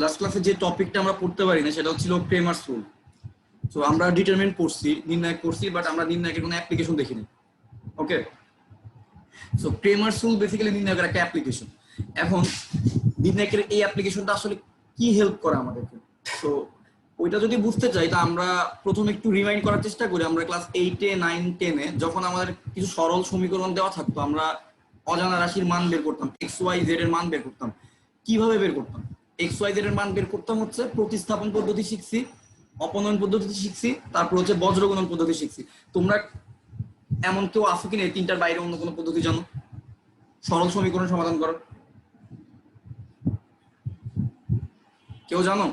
Last ক্লাসে যে টপিকটা আমরা পড়তে পারি না সেটা হচ্ছিল ক্রেমার্স রুল। সো আমরা ডিটারমিনেন্ট পড়ছি, নির্ণায়ক পড়ছি, বাট আমরা নির্ণায়কের কোনো অ্যাপ্লিকেশন দেখিনি। ওকে, সো ক্রেমার্স রুল বেসিক্যালি নির্ণায়কের একটা অ্যাপ্লিকেশন। এখন নির্ণায়কের এই অ্যাপ্লিকেশনটা আসলে কি হেল্প করে আমাদেরকে, তো ওইটা যদি বুঝতে চাই তা আমরা প্রথমে একটু রিমাইন্ড করার চেষ্টা করি। আমরা ক্লাস 8-এ 9-10-এ যখন আমাদের কিছু সরল সমীকরণ দেওয়া থাকতো, আমরা অজানা রাশির মান বের করতাম, এক্স ওয়াই জেড এর মান বের করতাম। কিভাবে বের করতাম? এক্স ওয়াই জেড এর মান বের করতাম হচ্ছে প্রতিস্থাপন পদ্ধতি শিখছি, অপনয়ন পদ্ধতি শিখছি, তারপর হচ্ছে বজ্রগুণন পদ্ধতি শিখছি। তোমরা এমন কেউ আছো কিনা এই তিনটার বাইরে অন্য কোনো পদ্ধতি জানো সরল সমীকরণ সমাধান করার? কেউ জানো?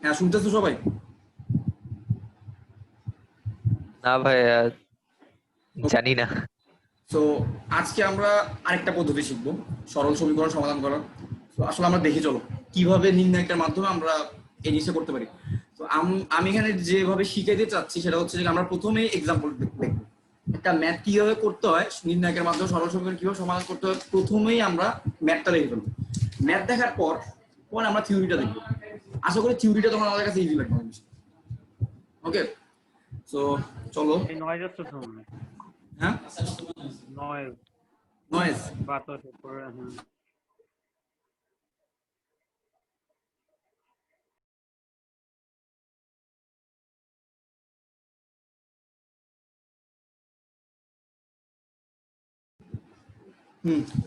হ্যাঁ, শুনতেছো সবাই? না ভাই, জানি না। তো আজকে আমরা আরেকটা পদ্ধতি শিখবো সরল সমীকরণ সমাধান করার। তো আসলে আমরা দেখি চলো কিভাবে নির্ণায়কের মাধ্যমে আমরা এই জিনিসটা করতে পারি। তো আমি এখানে যেভাবে শিখাইতে চাচ্ছি সেটা হচ্ছে যে আমরা প্রথমেই এক্সাম্পল দেখবো একটা ম্যাথ কিভাবে করতে হয়, নির্ণায়কের মাধ্যমে সরল সমীকরণ কিভাবে সমাধান করতে হয়। প্রথমেই আমরা ম্যাথটা দেখে ফেলবো। ম্যাথ দেখার পর পরে আমরা থিওরিটা দেখবো। আশা করি থিওরিটা তখন আমাদের কাছে ইজি লাগবে। ওকে, তো চলো। এই নয়েজ হচ্ছে সামনে। হ্যাঁ, নয়েজ নয়েজ। বাতাস পড়ে।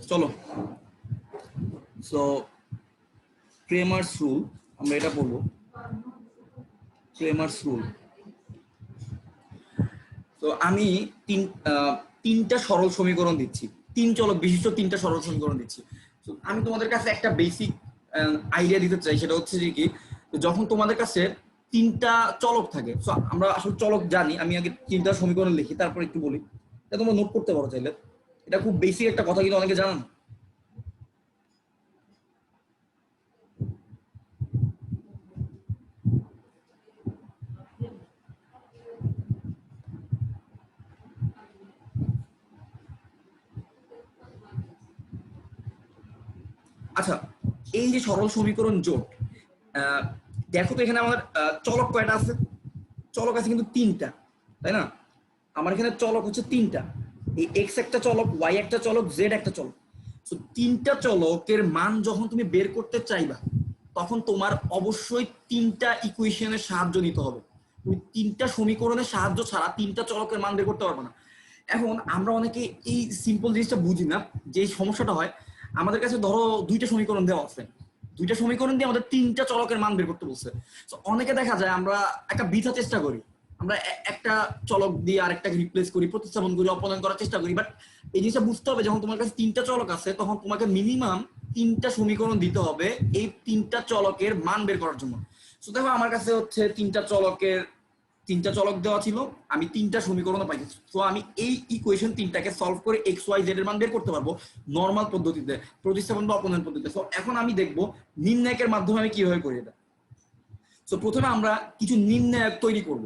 চলো। সো ক্রেমার্স রুল আমরা এটা পড়বো। Cramer's rule. তো আমি তিনটা সরল সমীকরণ দিচ্ছি, তিন চলক বিশিষ্ট তিনটা সরল সমীকরণ দিচ্ছি। তো আমি তোমাদের কাছে একটা বেসিক আইডিয়া দিতে চাই, সেটা হচ্ছে যে কি, যখন তোমাদের কাছে তিনটা চলক থাকে, তো আমরা আসলে চলক জানি, আমি আগে তিনটা সমীকরণ লিখি তারপর একটু বলি, এটা তোমরা নোট করতে পারো চাইলে। এটা খুব বেসিক একটা কথা, কিন্তু অনেকে জানো না। আচ্ছা, এই যে সরল সমীকরণ জোট, দেখো তো এখানে আমাদের চলক কয়টা আছে? চলক আছে কিন্তু তিনটা, তাই না? আমার এখানে চলক হচ্ছে তিনটা। এই এক্স একটা চলক, ওয়াই একটা চলক, জেড একটা চলক। তো তিনটা চলকের মান যখন তুমি বের করতে চাইবা, তখন তোমার অবশ্যই তিনটা ইকুয়েশনের সাহায্য নিতে হবে। তুমি তিনটা সমীকরণের সাহায্য ছাড়া তিনটা চলকের মান বের করতে পারবে না। এখন আমরা অনেকে এই সিম্পল জিনিসটা বুঝি না। যে সমস্যাটা হয়, আমাদের কাছে ধরো দুইটা সমীকরণ দেওয়া আছে, দুইটা সমীকরণ দিয়ে আমাদের তিনটা চলকের মান বের করতে বলছে। তো অনেকে দেখা যায় আমরা একটা বৃথা চেষ্টা করি, আমরা একটা চলক দিয়ে আরেকটাকে রিপ্লেস করি, প্রতিস্থাপন করি, অপনয়ন করার চেষ্টা করি। বাট এই জিনিসটা বুঝতে হবে, যখন তোমার কাছে তিনটা চলক আছে তখন তোমাকে মিনিমাম তিনটা সমীকরণ দিতে হবে এই তিনটা চলকের মান বের করার জন্য। তো দেখো আমার কাছে হচ্ছে তিনটা চলক দেওয়া ছিল, আমি তিনটা সমীকরণ পাইছি। তো আমি এই ইকুয়েশন তিনটাকে সলভ করে এক্স ওয়াই জেড এর মান বের করতে পারবো নর্মাল পদ্ধতিতে, প্রতিস্থাপন বা অপনয়ন পদ্ধতিতে। তো এখন আমি দেখবো নির্ণায়কের মাধ্যমে আমি কিভাবে করি এটা। তো প্রথমে আমরা কিছু নির্ণায়ক তৈরি করব।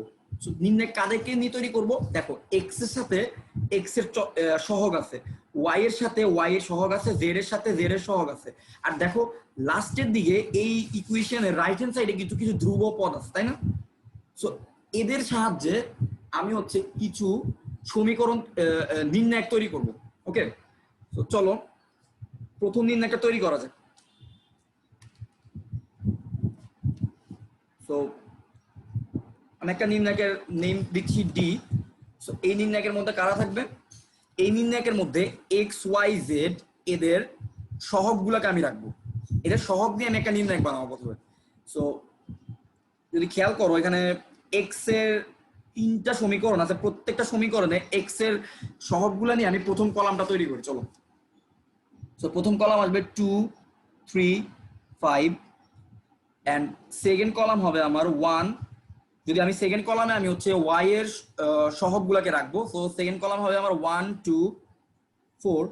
নির্ণায়ক কাদেরকে নিয়ে তৈরি করব? দেখো, এক্স এর সাথে এক্স এর সহগ আছে, ওয়াই এর সাথে ওয়াই এর সহগ আছে, জেড এর সাথে জেড এর সহগ আছে। আর দেখো লাস্টের দিকে এই ইকুয়েশনের রাইট হ্যান্ড সাইডে কিছু কিছু ধ্রুব পদ আছে, তাই না? সো এদের সাহায্যে আমি হচ্ছে কিছু সমীকরণ নির্ণায়ক তৈরি করব। ওকে, তো চলো প্রথম নির্ণায়কটা তৈরি করা যাক। তো আমি একটা নির্ণায়কের নেম দিচ্ছি ডি। সো এই নির্ণায়কের মধ্যে কারা থাকবে? এই নির্ণায়কের মধ্যে এক্স ওয়াই জেড এদের সহগগুলোকে আমি রাখবো। এদের সহগ দিয়ে আমি একটা নির্ণায়ক বানাবো প্রথমে। সো যদি খেয়াল করো, এখানে এক্স এর তিনটা সমীকরণ আছে, প্রত্যেকটা সমীকরণে এক্স এর সহগগুলো নিয়ে আমি প্রথম কলামটা তৈরি করি। চলো, সো প্রথম কলাম আসবে 2, 3, 5 এন্ড সেকেন্ড কলাম হবে আমার 1। যদি আমি সেকেন্ড কলামে আমি হচ্ছে ওয়াই এর সহগগুলোকে রাখবো, সো সেকেন্ড কলাম হবে আমার 1, 2, 4।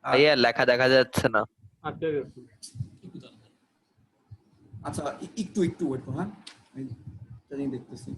ভাইয়া লেখা দেখা যাচ্ছে না। আচ্ছা, একটু একটু ওয়েট করো। হ্যাঁ, দেখতেছি।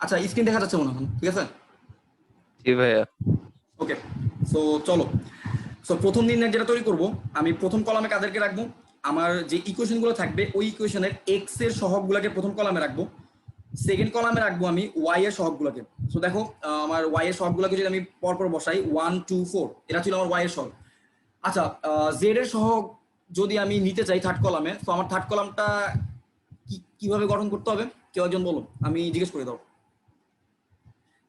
আচ্ছা স্ক্রিন দেখা যাচ্ছে মনে হয়, ঠিক আছে? জি ভাইয়া। ওকে, সো চলো। সো প্রথম নির্ণয় যেটা তৈরি করব, আমি প্রথম কলামে কাদেরকে রাখবো? আমার যে ইকুয়েশন গুলো থাকবে ওই ইকুয়েশনের এক্স এর সহগগুলোকে প্রথম কলামে রাখবো, সেকেন্ড কলামে রাখবো আমি ওয়াই এর সহগগুলোকে। সো দেখো আমার ওয়াই এর সহগগুলোকে যদি আমি পরপর বসাই 1 2 4, এটা ছিল আমার ওয়াই এর সহগ। আচ্ছা জেড এর সহগ যদি আমি নিতে চাই থার্ড কলামে, তো আমার থার্ড কলামটা কিভাবে গঠন করতে হবে? কেউ একজন বলো, আমি জিজ্ঞেস করে দাও।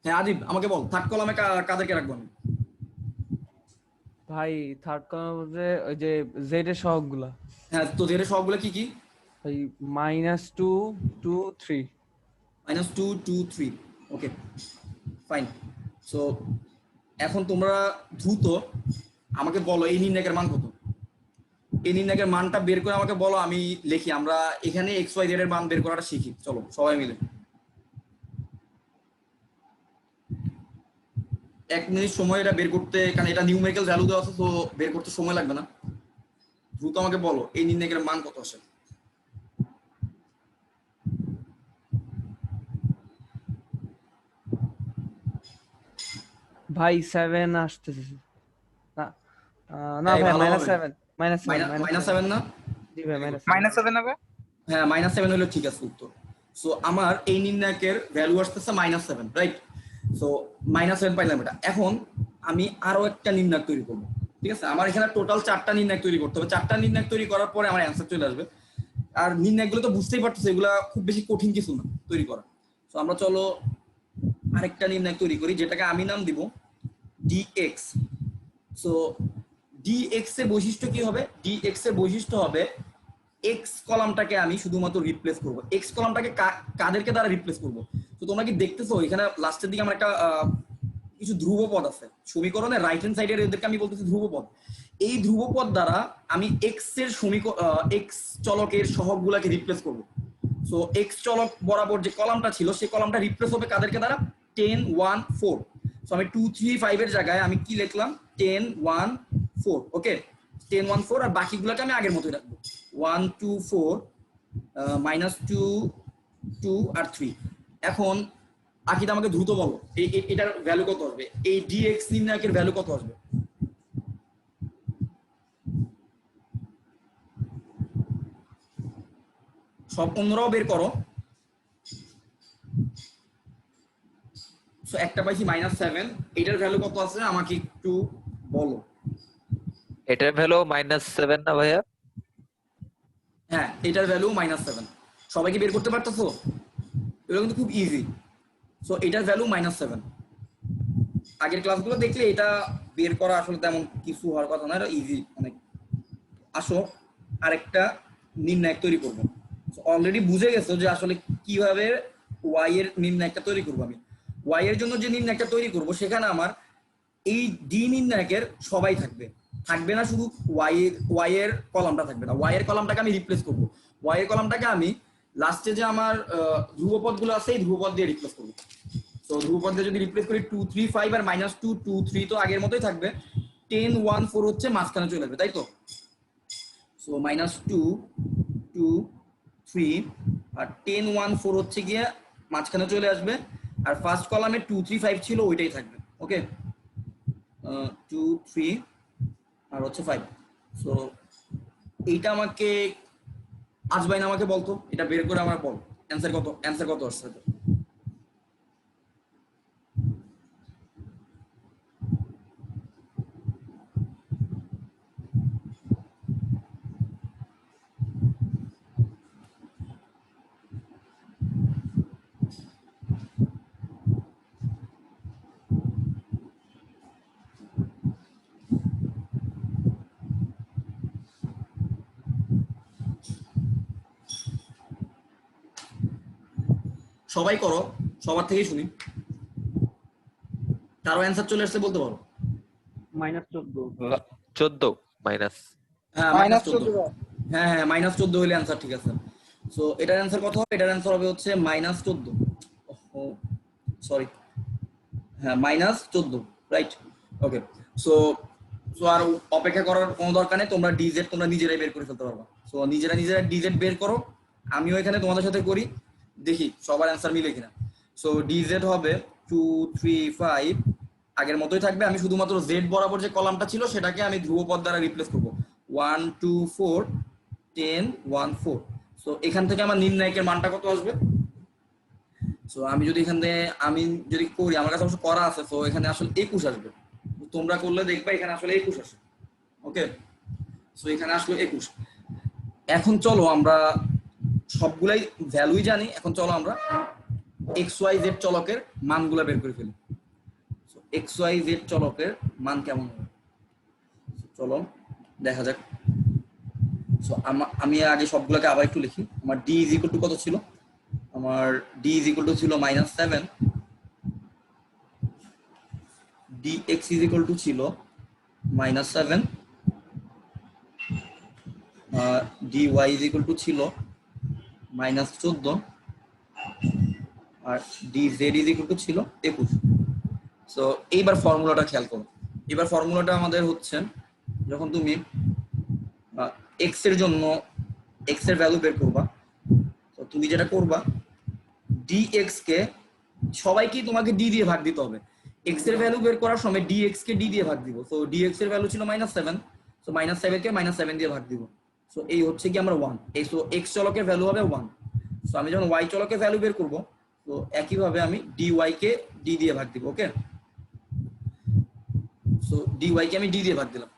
হ্যাঁ আদিব আমাকে বল, থার্ড কলামে কাদেরকে রাখবো আমি? ভাই থার্ড কলামের মধ্যে ওই যে জেড এর সহগগুলা, হ্যাঁ, তো জেড এর সহগগুলো কি কি? ভাই -2 2 3। -2 2 3, ওকে ফাইন। সো এখন তোমরা দ্রুত আমাকে বলো এই নির্ণায়কের মান কত। এই নির্ণায়কের মানটা বের করে আমাকে বলো, আমি লিখি। আমরা এখানে এক্স ওয়াই জেড এর মান বের করাটা শিখি, চলো সবাই মিলে। 1 মিনিট সময় এটা বের করতে, কারণ এটা নিউমেরিক্যাল ভ্যালু দেওয়া আছে, তো বের করতে সময় লাগবে না। দ্রুত আমাকে বলো এই নির্ণায়কের মান কত আসে। ভাই 7 আসতেছে না। না এই ভাই ভালো হবে। -7 -7 না? জি ভাই -7 হবে। হ্যাঁ -7 হলো ঠিক আছে উত্তর। সো আমার এই নির্ণায়কের ভ্যালু আসতেছে -7, রাইট? সো -7 পাইলাম এটা। এখন আমি আরো একটা নির্ণায়ক তৈরি করবো, ঠিক আছে? আমার এখানে টোটাল 4টা নির্ণায়ক তৈরি করতে হবে। 4টা নির্ণায়ক তৈরি করার পরে আমার অ্যান্সার চলে আসবে। আর নির্ণায়কগুলো তো বুঝতেই পারতেছে, এগুলা খুব বেশি কঠিন কিছু না তৈরি করা। সো আমরা চলো আরেকটা নির্ণায়ক তৈরি করি, যেটাকে আমি নাম দিব dx। সো dx এর বৈশিষ্ট্য কি হবে? dx এর বৈশিষ্ট্য হবে এক্স কলামটাকে আমি শুধুমাত্র রিপ্লেস করব। এক্স কলামটাকে কাদেরকে দ্বারা রিপ্লেস করব? তো তোমরা কি দেখতেছো এখানে লাস্টের দিকে আমার একটা কিছু ধ্রুবপদ আছে সমীকরণে, রাইট হ্যান্ড সাইডের, এদেরকে আমি বলতেছি ধ্রুবপদ। এই ধ্রুবপদ দ্বারা আমি এক্স এর এক্স চলকের সহগগুলোকে রিপ্লেস করব। সো এক্স চলক বরাবর যে কলামটা ছিল সেই কলামটা রিপ্লেস হবে কাদেরকে দ্বারা? 10 1 4। সো আমি 2 3 5 এর জায়গায় আমি কি লিখলাম? 10 1 4, ওকে? 10 1 4, আর বাকিগুলোকে আমি আগের মতোই রাখবো, 1 2 4 -2 2 আর 3। এখন আকিদ আমাকে দ্রুত বলো এটার ভ্যালু কত আসবে? এই dx নির্ণায়কের ভ্যালু কত আসবে? সব অন্যরাও বের করো। সো একটা পাইছি -7, এটার ভ্যালু কত আছে আমাকে একটু বলো। এটার ভ্যালু -7 না ভাইয়া? হ্যাঁ এটার ভ্যালু -7। সবাই কি বের করতে পারতেছো? এটা কিন্তু খুব ইজি। সো এটার ভ্যালু -7। আগের ক্লাসগুলো দেখলে এটা বের করা আসলে তেমন কিছু হওয়ার কথা না, এটা ইজি অনেক। আসো আরেকটা নির্ণায়ক তৈরি করব। অলরেডি বুঝে গেছো যে আসলে কিভাবে ওয়াই এর নির্ণায়কটা তৈরি করব। আমি ওয়াই এর জন্য যে নির্ণায়কটা তৈরি করব সেখানে আমার এই ডি নির্ণায়কের সবাই থাকবে, থাকবে না শুধু ওয়াই এর কলামটা থাকবে না। ওয়াই এর কলামটাকে আমি রিপ্লেস করব। ওয়াই এর কলামটাকে আমি লাস্টে যে আমার ধ্রুবপদগুলো আছে এই ধ্রুবপদ দিয়ে রিপ্লেস করব। তো ধ্রুবপদ দিয়ে যদি রিপ্লেস করি 2 3 5 আর -2 2 3 তো আগের মতোই থাকবে। 10 1 4 হচ্ছে মাঝখানে চলে আসবে, তাই তো? সো -2 2 3 আর 10 1 4 হচ্ছে গিয়ে মাঝখানে চলে আসবে। আর ফার্স্ট কলামে 2 3 5 ছিল ওইটাই থাকবে, ওকে? 2 3 আর হচ্ছে 5। সো এইটা আমাকে আজবাইন আমাকে বলতো, এটা বের করে আমার বল অ্যান্সার কত আসছে। সবাই করো, সবার থেকেই শুনি। কারো অ্যান্সার চলে আসছে বলতে পারো। -14। 14 মাইনাস। হ্যাঁ -14। হ্যাঁ হ্যাঁ -14 হইলে অ্যান্সার ঠিক আছে। সো এটার অ্যান্সার কত হবে? এটার অ্যান্সার হবে হচ্ছে -14। সরি, হ্যাঁ -14, রাইট? ওকে। সো সো আর অপেক্ষা করার কোনো দরকার নেই, তোমরা ডিজেড তোমরা নিজেরাই বের করে ফেলতে পারবা। সো নিজেরা ডিজেড বের করো, আমিও এখানে তোমাদের সাথে করি, দেখি সবার অ্যান্সার মিলে কিনা। সো ডিজেড হবে 2 3 5 আগের মতোই থাকবে। আমি শুধুমাত্র জেড বরাবর যে কলামটা ছিল সেটাকে আমি ধ্রুবপদ দ্বারা রিপ্লেস করব। 1 2 4 10 1 4। সো এখান থেকে আমার নির্ণায়কের মানটা কত আসবে? সো আমি যদি এখান থেকে আমি যদি করি, আমার কাছে অবশ্য করা আছে, তো এখানে আসলে 21 আসবে। তোমরা করলে দেখবা এখানে আসলে 21 আসে। ওকে, সো এখানে আসলে 21। এখন চলো আমরা সবগুলাই ভ্যালুই জানি, এখন চলো আমরা এক্স ওয়াই জেড চলকের মানগুলো বের করে ফেলি। এক্স ওয়াই জেড চলকের মান কেমন হবে চলো দেখা যাক। সো আমি আগে সবগুলোকে আবার একটু লিখি। আমার ডি ইজ ইকুয়াল টু কত ছিল? আমার ডি ইজ ইকুয়াল টু ছিল -7, D X is equal to ছিল -7, D Y is equal to ছিল -14, আর D Z is equal to ছিল 21। সো এইবার ফর্মুলাটা খেয়াল করো। এবার ফর্মুলাটা আমাদের হচ্ছে, যখন তুমি এক্স এর জন্য এক্স এর ভ্যালু বের করবা, তো তুমি যেটা করবা dx কে সবাইকে তোমাকে d দিয়ে ভাগ দিতে হবে। x এর ভ্যালু বের করার সময় dx কে d দিয়ে ভাগ দিব। সো dx এর ভ্যালু ছিল -7, সো -7 কে -7 দিয়ে ভাগ দিব। সো এই হচ্ছে কি আমরা 1, এই সো x চলকের ভ্যালু হবে 1। সো আমি যখন y চলকের ভ্যালু বের করব, তো একই ভাবে আমি dy কে d দিয়ে ভাগ দিব। ওকে, সো dy কে আমি d দিয়ে ভাগ দিলাম।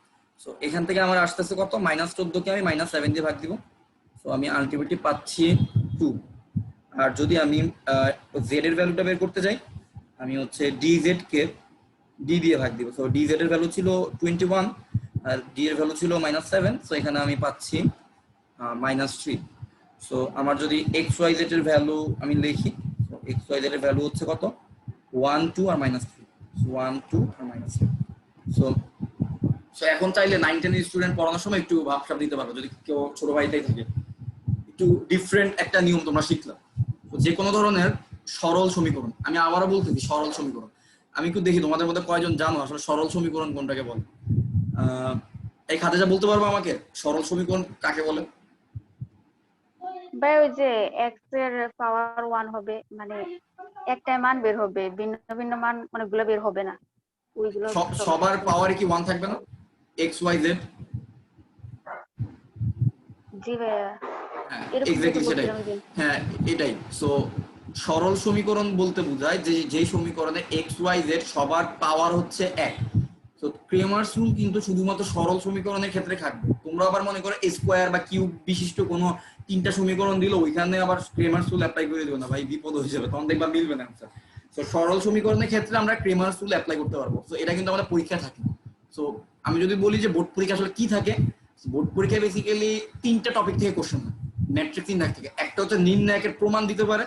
সো এখান থেকে আমার আসতেছে কত? -14 কে আমি -7 দিয়ে ভাগ দিব। সো আমি আলটিমেটলি পাচ্ছি 2। আর যদি আমি জেড এর ভ্যালুটা বের করতে যাই, আমি হচ্ছে dz কে d দিয়ে ভাগ দিব। সো dz এর ভ্যালু ছিল 21 আর d এর ভ্যালু ছিল -7, সো এখানে আমি পাচ্ছি -3। সো আমার যদি xyz এর ভ্যালু আমি লিখি, সো xyz এর ভ্যালু হচ্ছে কত? 1 2 আর -3, 1 2 আর -3। সো এখন চাইলে 9 10 এর স্টুডেন্ট পড়ানোর সময় একটু ভাবসাব দিতে পারবে, যদি কেউ ছোট ভাইটাই থাকে। একটু ডিফারেন্ট একটা নিয়ম তোমরা শিখলাম। তো যে কোনো ধরনের সরল সমীকরণ, আমি আবারও বলতেছি সরল সমীকরণ, আমি একটু দেখি তোমাদের মধ্যে কয়জন জানো আসলে সরল সমীকরণ কোনটাকে বলে। এই খাদিজা বলতে পারবো আমাকে সরল সমীকরণ কাকে বলে? ভাই ওই যে x এর পাওয়ার 1 হবে, মানে একটাই মান বের হবে, ভিন্ন ভিন্ন মান অনেকগুলো বের হবে না, ওইগুলো সবার পাওয়ারে কি 1 থাকবে না? x y z। জি ভাইয়া, হ্যাঁ এরকম এক্স্যাক্টলি কিছু সেটাই। বলছিলাম যে। হ্যাঁ এটাই। সো সরল সমীকরণ বলতে বোঝায় যে যেই সমীকরণে x y z সবার পাওয়ার হচ্ছে 1। তো ক্রেমার্স রুল কিন্তু শুধুমাত্র সরল সমীকরণের ক্ষেত্রে থাকবে। তোমরা আবার মনে করো স্কোয়ার বা কিউব বিশিষ্ট কোনো তিনটা সমীকরণ দিল, ওইখানে আবার ক্রেমার্স রুল অ্যাপ্লাই করে দিও না ভাই, বিপদ হয়ে যাবে, তখন দেখবা মিলবে না आंसर। সো সরল সমীকরণের ক্ষেত্রে আমরা ক্রেমার্স রুল অ্যাপ্লাই করতে পারবো। সো এটা কিন্তু আমাদের পরীক্ষা থাকে। সো আমি যদি বলি যে বোর্ড পরীক্ষা আসলে কি থাকে, বোর্ড পরীক্ষায় বেসিক্যালি তিনটা টপিক থেকে কোশ্চেন হয় ম্যাট্রিক্স ইনডাক থেকে। একটা হচ্ছে নির্ণায়কের প্রমাণ দিতে পারে,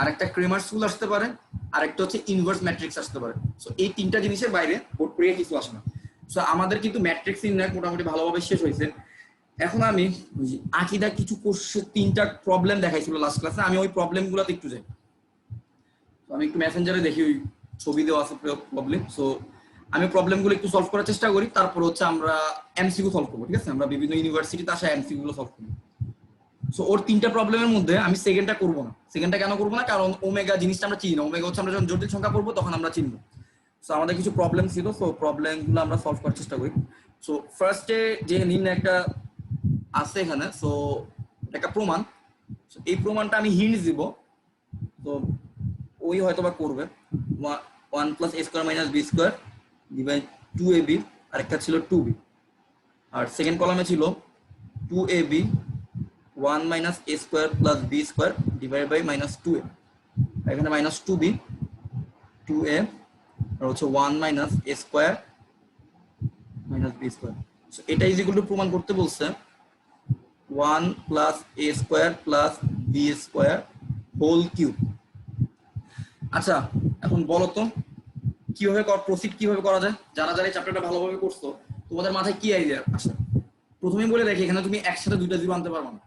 আরেকটা ক্রেমার্স রুল আসতে পারে, আরেকটা হচ্ছে ইনভার্স ম্যাট্রিক্স আসতে পারে। সো এই তিনটা জিনিসের বাইরে বোর্ড পরীক্ষায় কিছু আসে না। সো আমাদের কিন্তু ম্যাট্রিক্স নির্ণায়ক মোটামুটি ভালোভাবে শেষ হয়েছে। এখন আমি আকিদা কিছু কোর্সে তিনটা প্রবলেম দেখাইছিল লাস্ট ক্লাসে, আমি ওই প্রবলেমগুলোতে একটু যাই। তো আমি একটু মেসেঞ্জারে দেখি, ওই ছবি দেওয়া আছে প্রবলেম। সো আমি প্রবলেমগুলো একটু সলভ করার চেষ্টা করি, তারপর হচ্ছে আমরা এমসিকিউ সলভ করবো। ঠিক আছে, আমরা বিভিন্ন ইউনিভার্সিটিতে আসা এমসিকিউ গুলো সলভ করবো। সো ওর তিনটা প্রবলেমের মধ্যে আমি সেকেন্ডটা করবো না। সেকেন্ডটা কেন করবো না? কারণ ওমেগা জিনিসটা আমরা চিনি না। ওমেগা হচ্ছে আমরা যখন জটিল সংখ্যা পড়বো তখন আমরা চিনবো। সো আমাদের কিছু প্রবলেম ছিল, সো প্রবলেমগুলো আমরা সলভ করার চেষ্টা করি। সো ফার্স্টে যে নির্ণয়টা আছে এখানে, সো একটা প্রমাণ, এই প্রমাণটা আমি হিন্টস দিব, তো ওই হয়তো বা করবে 1 + a² - b² ডিভাইড 2ab, আরেকটা ছিল 2b, আর সেকেন্ড কলামে ছিল 2ab 1 - a² + b² divide by -2a, এখানে -2b 2a আর হচ্ছে 1 - a² - b²। সো এটা ইজ ইকুয়াল টু প্রমাণ করতে বলছে 1 + a² + b² হোল কিউব। আচ্ছা এখন বলো তো কিভাবে প্রসিড কিভাবে করা যায়? যারা যারা এই চ্যাপ্টারটা ভালোভাবে করছো তোমাদের মাথায় কি আইডিয়া আসে? প্রথমেই বলে দেখি, এখানে তুমি একসাথে দুইটা জিরো আনতে পারবে না।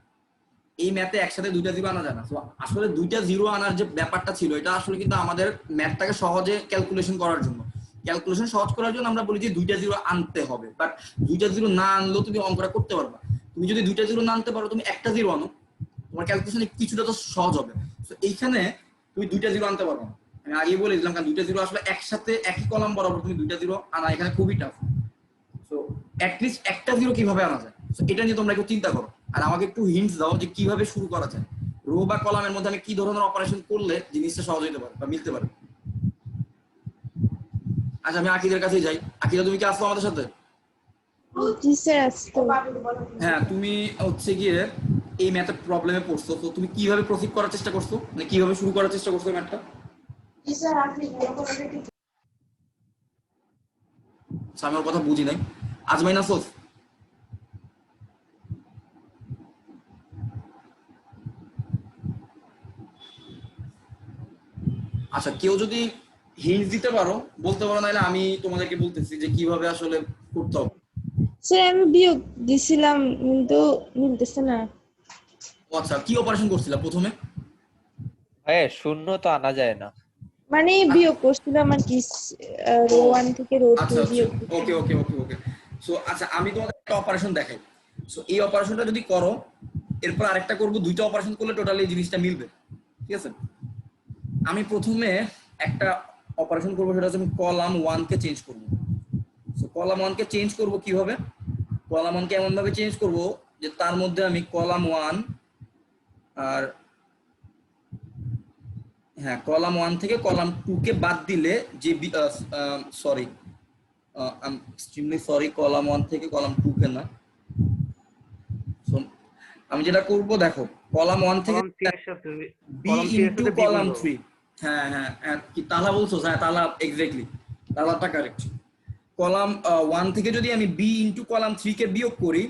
এই ম্যাথে একসাথে দুইটা জিরো আনা যায় না। আসলে দুইটা জিরো আনার যে ব্যাপারটা ছিল, এটা আসলে কিন্তু আমাদের ম্যাথটাকে সহজে ক্যালকুলেশন করার জন্য, ক্যালকুলেশন সহজ করার জন্য আমরা বলি যে দুইটা জিরো আনতে হবে। বাট দুইটা জিরো না আনলেও তুমি অঙ্কটা করতে পারবা। তুমি যদি দুইটা জিরো না আনতে পারো, তুমি একটা জিরো আনো, তোমার ক্যালকুলেশন কিছুটা তো সহজ হবে। তো এইখানে তুমি দুইটা জিরো আনতে পারো না। আমি আগেই বলে দিলাম, কারণ দুইটা জিরো আসলে একসাথে একই কলাম বরাবর তুমি দুইটা জিরো আনা এখানে খুবই টাফ। সো অ্যাটলিস্ট একটা জিরো কিভাবে আনা যায়, সো এটা নিয়ে তোমরা একটু চিন্তা করো, আর আমাকে একটু হিন্টস দাও যে কিভাবে শুরু করা যায়, রো বা কলামের মধ্যে আমি কি ধরনের অপারেশন করলে জিনিসটা সহজ হতে পারে বা মিলতে পারে। আচ্ছা আমি আকিদের কাছেই যাই। আকিদা তুমি কি আসছো আমাদের সাথে? জি স্যার আসতো। হ্যাঁ, তুমি হচ্ছে গিয়ে এই ম্যাথের প্রবলেমে পড়ছো, তো তুমি কিভাবে প্রসিড করার চেষ্টা করছো, মানে কিভাবে শুরু করার চেষ্টা করছো ম্যাথটা? জি স্যার আপনি আমি ওর কথা বুঝি নাই। আজমাইন আসোস? আচ্ছা কেউ যদি হিন্ট দিতে পারো বলতে পারো, নাহলে আমি তোমাদেরকে বলতেছি যে কিভাবে আসলে করতে হবে। স্যার আমি বিয়োগ দিছিলাম কিন্তু মিলতেছে না। ও আচ্ছা, কি অপারেশন করছিলা প্রথমে? ভাইয়া শূন্য তো আনা যায় না। মানে বিয়োগ করছিলাম আর কি, রো 1 থেকে রো 2 আচ্ছা আচ্ছা, বিয়োগ। ওকে ওকে ওকে ওকে। সো আচ্ছা আমি তোমাদের একটা অপারেশন দেখাই। সো এই অপারেশনটা যদি করো, এরপর আরেকটা করব, দুইটা অপারেশন করলে টোটালি এই জিনিসটা মিলবে, ঠিক আছে? আমি প্রথমে একটা অপারেশন করব, সেটা হচ্ছে আমি কলাম 1 কে চেঞ্জ করব। সো কলাম 1 কে চেঞ্জ করব কিভাবে? কলাম 1 কে এমন ভাবে চেঞ্জ করব যে তার মধ্যে আমি কলাম 1 আর হ্যাঁ কলাম 1 থেকে কলাম 2 কে বাদ দিলে যে sorry I am extremely sorry, column 1 থেকে কলাম 2 কে না। সো আমি যেটা করব দেখো, কলাম 1 থেকে কলাম 3 এর সাথে বি কলাম 3 এর ইনটু সাথে বি কলাম গুণ 3। হ্যাঁ হ্যাঁ হ্যাঁ, কি তালা বলছো? হ্যাঁ তালা, এক্স্যাক্টলি তালাটা কারেক্ট। কলাম 1 থেকে যদি আমি বি ইনটু কলাম 3 কে বিয়োগ করি,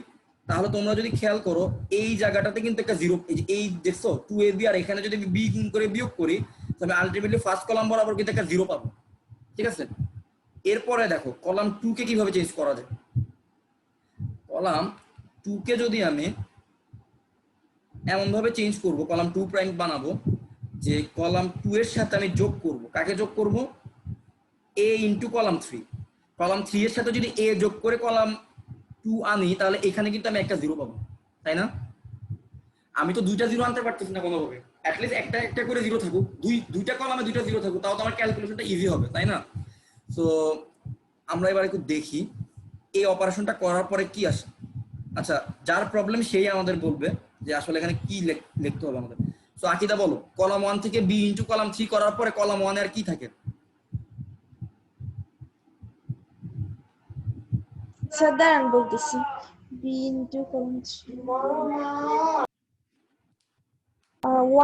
তাহলে তোমরা যদি খেয়াল করো এই জায়গাটাতে কিন্তু একটা জিরো, এই দেখছো 2ab, আর এখানে যদি আমি বি গুণ করে বিয়োগ করি, তাহলে আলটিমেটলি ফার্স্ট কলাম বরাবর কিন্তু একটা জিরো পাবো, ঠিক আছে? এরপরে দেখো কলাম 2 কে কিভাবে চেঞ্জ করা যায়। কলাম 2 কে যদি আমি এমন ভাবে চেঞ্জ করব, কলাম 2 প্রাইম বানাবো যে কলাম 2 এর সাথে আমি যোগ করব, কাকে যোগ করব? a into column 3। কলাম 3 এর সাথে যদি a যোগ করে কলাম 2 আনি, তাহলে এখানে কিন্তু আমি একটা জিরো পাবো, তাই না? আমি তো দুইটা জিরো আনতে পারতেছি না কোনোভাবে, অ্যাটলিস্ট একটা একটা করে জিরো থাকুক, দুইটা কলামে দুইটা জিরো থাকুক, তাও তো আমার ক্যালকুলেশনটা ইজি হবে, তাই না? সো আমরা এবার একটু দেখি এই অপারেশনটা করার পরে কি আসে। আচ্ছা যার প্রবলেম সেই আমাদের বলবে যে আসলে এখানে কি লিখতে হবে আমাদের। সো আকিদা বলো, কলাম 1 থেকে বি ইনটু কলাম 3 করার পরে কলাম 1 এ আর কি থাকে? স্যার দাঁড়ান বলতেছি, B into column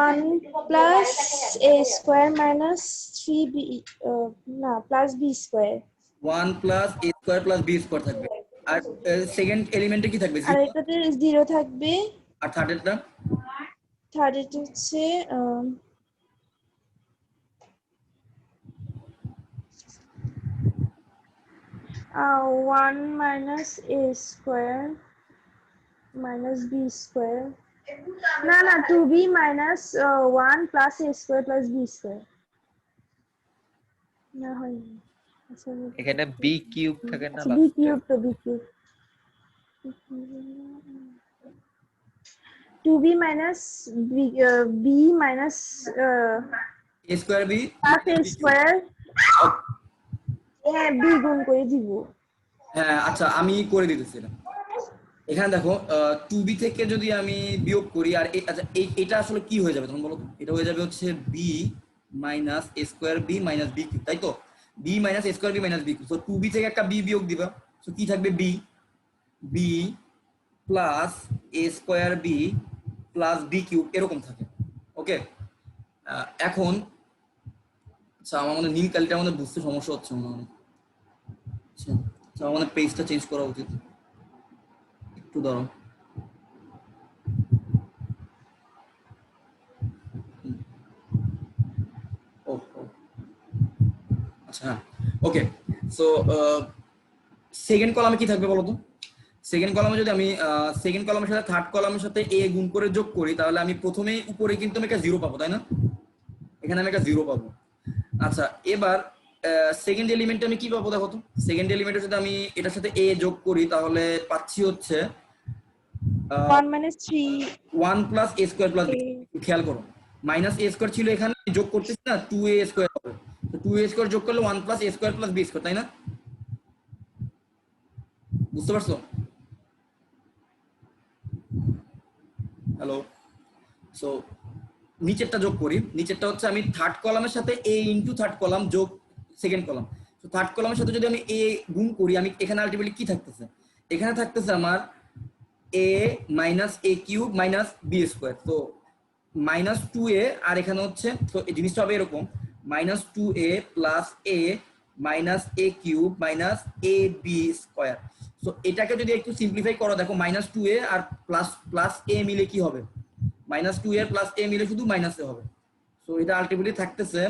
1 plus a square minus 3b, না plus b square. 1 plus a square plus b square থাকবে, আর সেকেন্ড এলিমেন্টে কি থাকবে? আর 0। এটাতে 0 থাকবে। আর থার্ডেরটা? থার্ড এটা হচ্ছে 1 minus a square minus b square, না না 2b minus 1 plus a square plus b square. না হয় আচ্ছা এখানে বি কিউব থাকে না b লাস্টে? কিউব, তো b cube 2b minus b minus a square b plus a square, হ্যাঁ b গুণ করে দিব। হ্যাঁ আচ্ছা আমি করে দিতেছি এটা। এখানে দেখো 2b থেকে যদি আমি বিয়োগ করি, আর আচ্ছা এটা আসলে কি হয়ে যাবে তখন বলো তো? এটা হয়ে যাবে হচ্ছে b minus a square b minus b cube, তাই তো? b minus a square b minus b cube. So 2b থেকে একটা b বিয়োগ দিবা, সো কি থাকবে? b plus a square b plus b cube, এরকম থাকে। ওকে, এখন আচ্ছা আমার মনে নীল কালিটা আমাদের বুঝতে সমস্যা হচ্ছে মনে হয়। আচ্ছা আমার মনে পেজটা চেঞ্জ করা উচিত, একটু দাঁড়াও। আচ্ছা ওকে, সো সেকেন্ড কলামে কি থাকবে বলো তো? সেকেন্ড কলামে যদি আমি সেকেন্ড কলামের সাথে থার্ড কলামের সাথে a গুণ করে যোগ করি, তাহলে আমি প্রথমেই উপরে কিন্তু আমি একটা জিরো পাবো, তাই না? এখানে আমি একটা জিরো পাবো। আচ্ছা এবার সেকেন্ড এলিমেন্টে আমি কি পাবো দেখো তো? সেকেন্ড এলিমেন্টের সাথে আমি এটার সাথে a যোগ করি, তাহলে পাচ্ছি হচ্ছে 1 minus 3 1 plus a square plus b। খেয়াল করো মাইনাস এ স্কোয়ার ছিল এখানে, যোগ করতেছি না 2a স্কোয়ার হবে। তো 2a স্কোয়ার যোগ করলে 1 plus a square plus b square, তাই না? বুঝতে পারছো? হ্যালো। সো নিচেরটা যোগ করি। নিচেরটা হচ্ছে আমি থার্ড কলামের সাথে a ইনটু থার্ড কলাম যোগ সেকেন্ড কলাম। তো থার্ড কলামের সাথে যদি আমি a গুণ করি, আমি এখানে আলটিমেটলি কি থাকতেছে? এখানে থাকতেছে আমার a minus a cube minus b square. তো মাইনাস 2a, আর এখানে হচ্ছে, তো এই জিনিসটা হবে এরকম, minus 2a plus a minus a cube minus a b square. তো এটাকে যদি একটু সিম্পলিফাই করো, দেখো minus 2a R plus a মিলে কি হবে? মাইনাস 2a প্লাস a মিলে শুধু মাইনাস এ হবে। সো এটা আলটিমেটলি থাকতেছে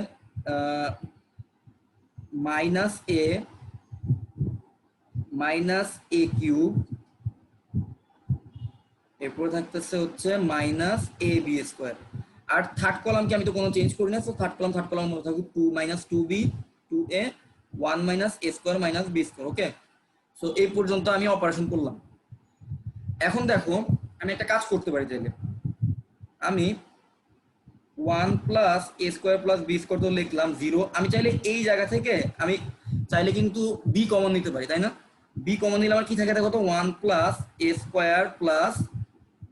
minus a minus a cube, এরপর থাকতেছে হচ্ছে মাইনাস a b স্কোয়ার। আর থার্ড কলামকে আমি তো কোনো চেঞ্জ করি না, তো থার্ড কলাম মধ্যে থাকবে 2 minus 2b 2a 1 minus a square minus b square. Okay, so এই পর্যন্ত আমি অপারেশন করলাম। এখন দেখো আমি একটা কাজ করতে পারি, চাইলে আমি 1 plus a square plus b square তো লিখলাম 0। আমি চাইলে এই জায়গা থেকে আমি চাইলে কিন্তু b কমন নিতে পারি, তাই না? b কমন নিলে আমার কি থাকে দেখো তো, 1 plus a square plus